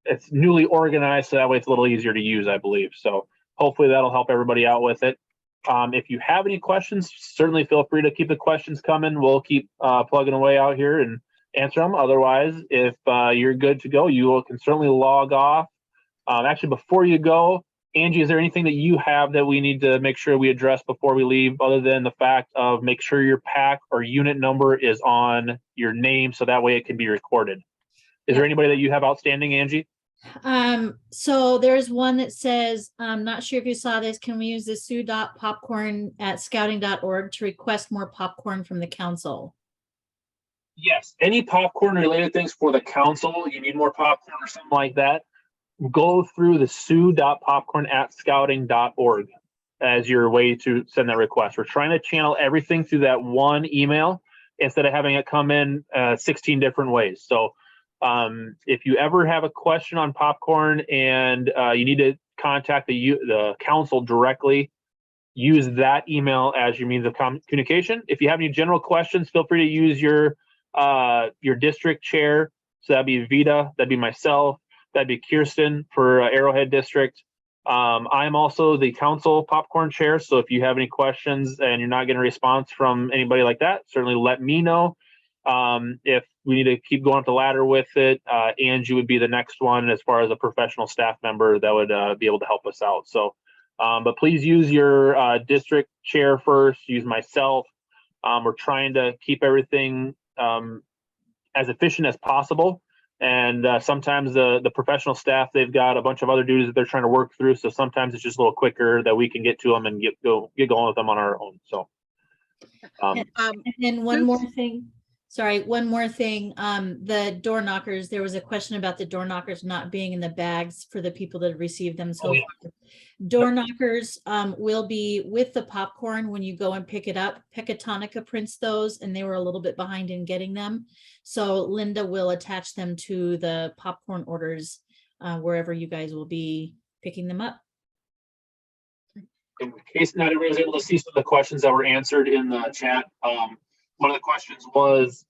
it's newly organized, so that way it's a little easier to use, I believe. So hopefully that'll help everybody out with it. If you have any questions, certainly feel free to keep the questions coming. We'll keep plugging away out here and answer them. Otherwise, if you're good to go, you can certainly log off. Actually, before you go, Angie, is there anything that you have that we need to make sure we address before we leave, other than the fact of make sure your pack or unit number is on your name so that way it can be recorded? Is there anybody that you have outstanding, Angie? So there's one that says, I'm not sure if you saw this, can we use the sue.popcorn@scouting.org to request more popcorn from the council? Yes, any popcorn related things for the council, you need more popcorn or something like that, go through the sue.popcorn@scouting.org as your way to send that request. We're trying to channel everything through that one email instead of having it come in 16 different ways. So if you ever have a question on popcorn and you need to contact the council directly, use that email as your means of communication. If you have any general questions, feel free to use your district chair. So that'd be Vita, that'd be myself, that'd be Kirsten for Arrowhead District. I'm also the council popcorn chair. So if you have any questions and you're not getting a response from anybody like that, certainly let me know. If we need to keep going up the ladder with it, Angie would be the next one as far as a professional staff member that would be able to help us out. So, but please use your district chair first, use myself. We're trying to keep everything as efficient as possible. And sometimes the professional staff, they've got a bunch of other duties that they're trying to work through. So sometimes it's just a little quicker that we can get to them and get going with them on our own. So, and then one more thing. Sorry, one more thing. The door knockers, there was a question about the door knockers not being in the bags for the people that received them. So door knockers will be with the popcorn when you go and pick it up. Pecatonica prints those and they were a little bit behind in getting them. So Linda will attach them to the popcorn orders wherever you guys will be picking them up. In case not everybody was able to see some of the questions that were answered in the chat, one of the questions was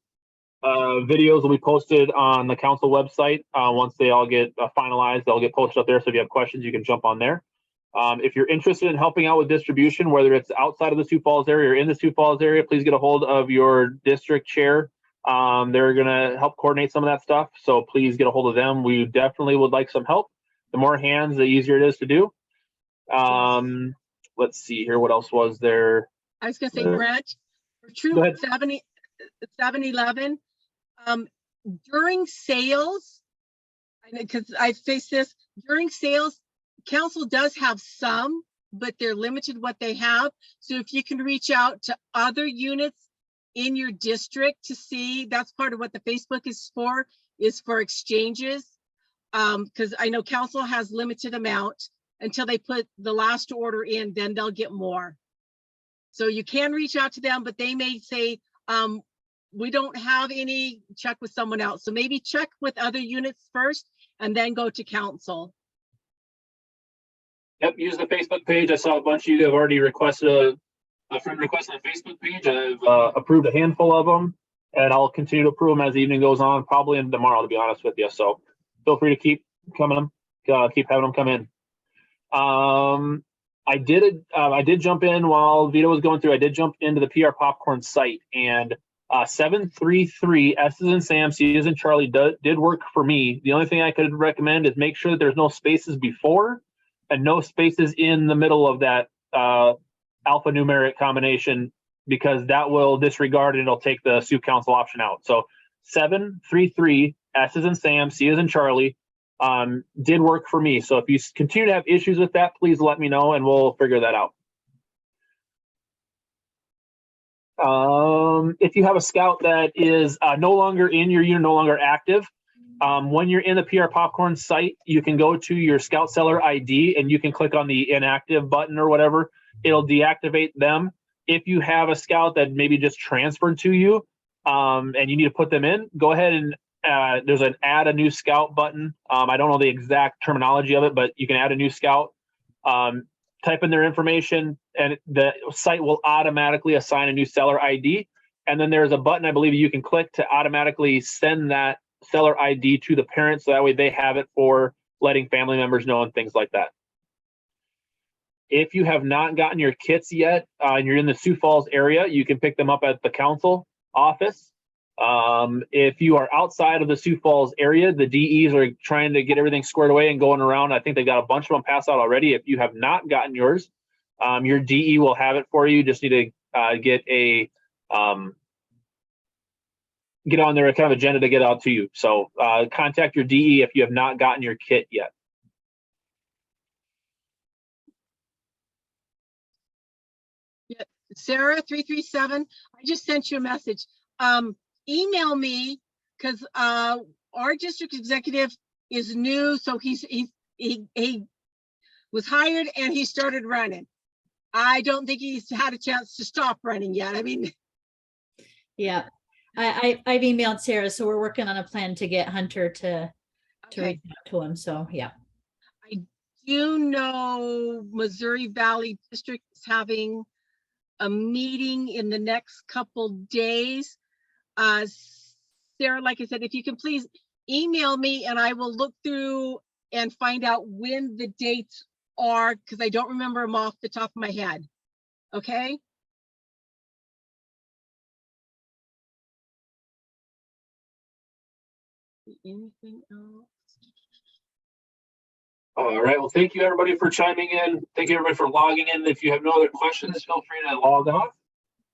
videos will be posted on the council website. Once they all get finalized, they'll get posted up there. So if you have questions, you can jump on there. If you're interested in helping out with distribution, whether it's outside of the Sioux Falls area or in the Sioux Falls area, please get a hold of your district chair. They're going to help coordinate some of that stuff. So please get a hold of them. We definitely would like some help. The more hands, the easier it is to do. Let's see here. What else was there? I was gonna say, Brent, for Go Troop ahead. 711, during sales, because I face this, during sales, council does have some, but they're limited what they have. So if you can reach out to other units in your district to see, that's part of what the Facebook is for exchanges. Because I know council has limited amount until they put the last order in, then they'll get more. So you can reach out to them, but they may say, we don't have any, check with someone else. So maybe check with other units first and then go to council. Yep, use the Facebook page. I saw a bunch of you have already requested a friend request on the Facebook page. I've approved a handful of them, and I'll continue to approve them as the evening goes on, probably in tomorrow, to be honest with you. So feel free to keep coming, keep having them come in. I did jump in while Vito was going through. I did jump into the PR Popcorn site, and 733 S's and Sam, C's and Charlie did work for me. The only thing I could recommend is make sure that there's no spaces before and no spaces in the middle of that alphanumeric combination, because that will disregard it. It'll take the Sioux Council option out. So 733 S's and Sam, C's and Charlie did work for me. So if you continue to have issues with that, please let me know and we'll figure that out. If you have a scout that is no longer in your unit, no longer active, when you're in the PR Popcorn site, you can go to your scout seller ID and you can click on the inactive button or whatever. It'll deactivate them. If you have a scout that maybe just transferred to you and you need to put them in, go ahead and there's an add a new scout button. I don't know the exact terminology of it, but you can add a new scout. Type in their information and the site will automatically assign a new seller ID. And then there's a button I believe you can click to automatically send that seller ID to the parents, so that way they have it for letting family members know and things like that. If you have not gotten your kits yet and you're in the Sioux Falls area, you can pick them up at the council office. If you are outside of the Sioux Falls area, the DEs are trying to get everything squared away and going around. I think they've got a bunch of them passed out already. If you have not gotten yours, your DE will have it for you. You just need to get on their kind of agenda to get out to you. So contact your DE if you have not gotten your kit yet. Yeah, Sarah 337, I just sent you a message. Email me, because our district executive is new, so he was hired and he started running. I don't think he's had a chance to stop running yet. I mean, yeah, I've emailed Sarah, so we're working on a plan to get Hunter to reach out to him. So yeah, I do know Missouri Valley District is having a meeting in the next couple days. Sarah, like I said, if you can please email me and I will look through and find out when the dates are, because I don't remember them off the top of my head. Okay. Anything else? All right. Well, thank you everybody for chiming in. Thank you everybody for logging in. If you have no other questions, feel free to log off.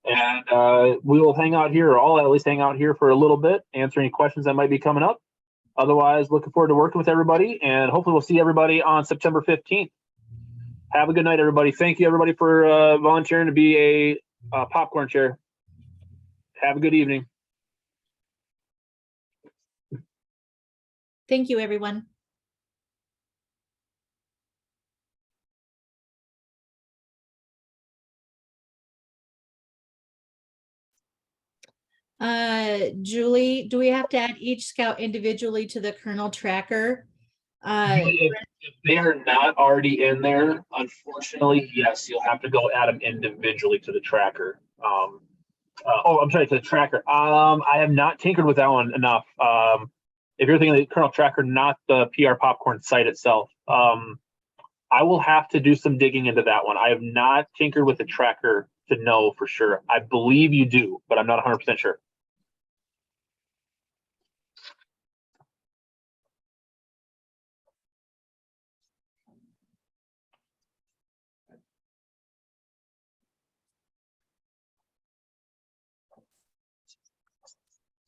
And we will hang out here, or I'll at least hang out here for a little bit, answer any questions that might be coming up. Otherwise, looking forward to working with everybody, and hopefully we'll see everybody on September 15th. Have a good night, everybody. Thank you, everybody, for volunteering to be a popcorn chair. Have a good evening. thank you, everyone. Julie, do we have to add each scout individually to the Kernel Tracker? If they are not already in there, unfortunately, yes, you'll have to go add them individually to the tracker. I'm sorry, to the tracker. I have not tinkered with that one enough. If you're thinking of the Kernel Tracker, not the PR Popcorn site itself, I will have to do some digging into that one. I have not tinkered with the tracker to know for sure. I believe you do, but I'm not 100% sure.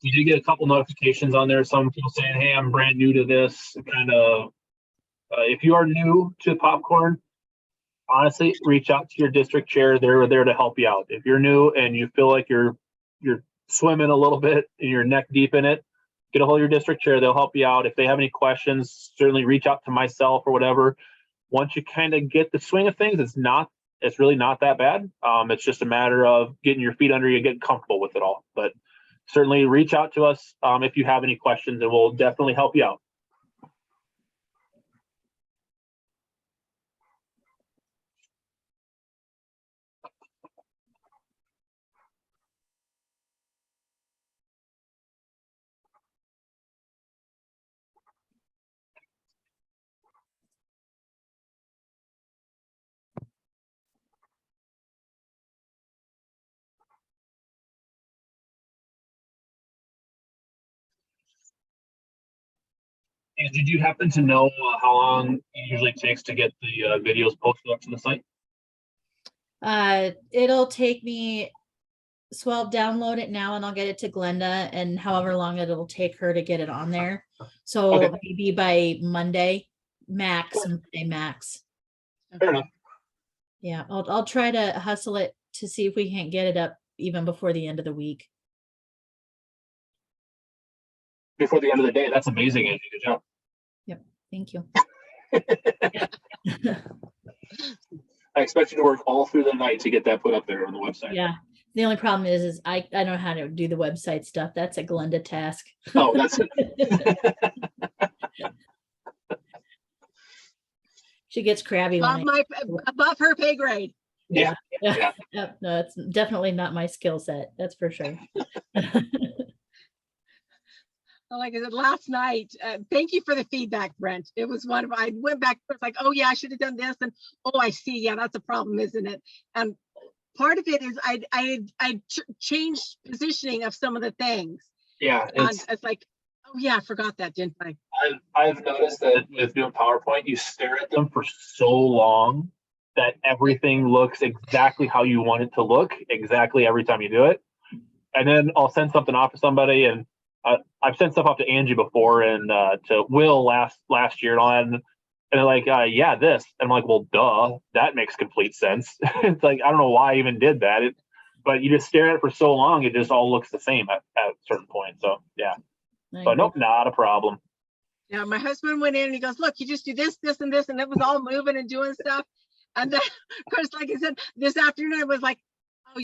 We did get a couple notifications on there. Some people saying, hey, I'm brand new to this. Kind of, if you are new to popcorn, honestly, reach out to your district chair. They're there to help you out. If you're new and you feel like you're swimming a little bit and you're neck deep in it, get a hold of your district chair. They'll help you out. If they have any questions, certainly reach out to myself or whatever. Once you kind of get the swing of things, it's really not that bad. It's just a matter of getting your feet under you, getting comfortable with it all. But certainly reach out to us if you have any questions, and we'll definitely help you out. And did you happen to know how long it usually takes to get the videos posted up to the site? It'll take me, so I'll download it now and I'll get it to Glenda, and however long it'll take her to get it on there. So Okay. maybe by Monday max. Monday max. Fair enough. Yeah, I'll try to hustle it to see if we can't get it up even before the end of the week. Before the end of the day. That's amazing, Angie. Good job. Yep. Thank you. I expect you to work all through the night to get that put up there on the website. Yeah. The only problem is I don't know how to do the website stuff. That's a Glenda task. Oh, that's She gets crabby. Above her pay grade. Yeah. Yeah. No, it's definitely not my skill set. That's for sure. Like I said last night, thank you for the feedback, Brent. It was one of, I went back, it's like, oh yeah, I should have done this. And oh, I see. Yeah, that's a problem, isn't it? And part of it is I changed positioning of some of the things. Yeah. It's like, oh yeah, I forgot that, didn't I? I've noticed that with doing PowerPoint, you stare at them for so long that everything looks exactly how you want it to look exactly every time you do it. And then I'll send something off to somebody, and I've sent stuff off to Angie before and to Will last year and all that, and they're like, yeah, this. And I'm like, well, duh, that makes complete sense. It's like, I don't know why I even did that. But you just stare at it for so long, it just all looks the same at a certain point. So yeah. But nope, not a problem. Yeah, my husband went in and he goes, look, you just do this, this, and this, and it was all moving and doing stuff. And then, of course, like I said, this afternoon I was like,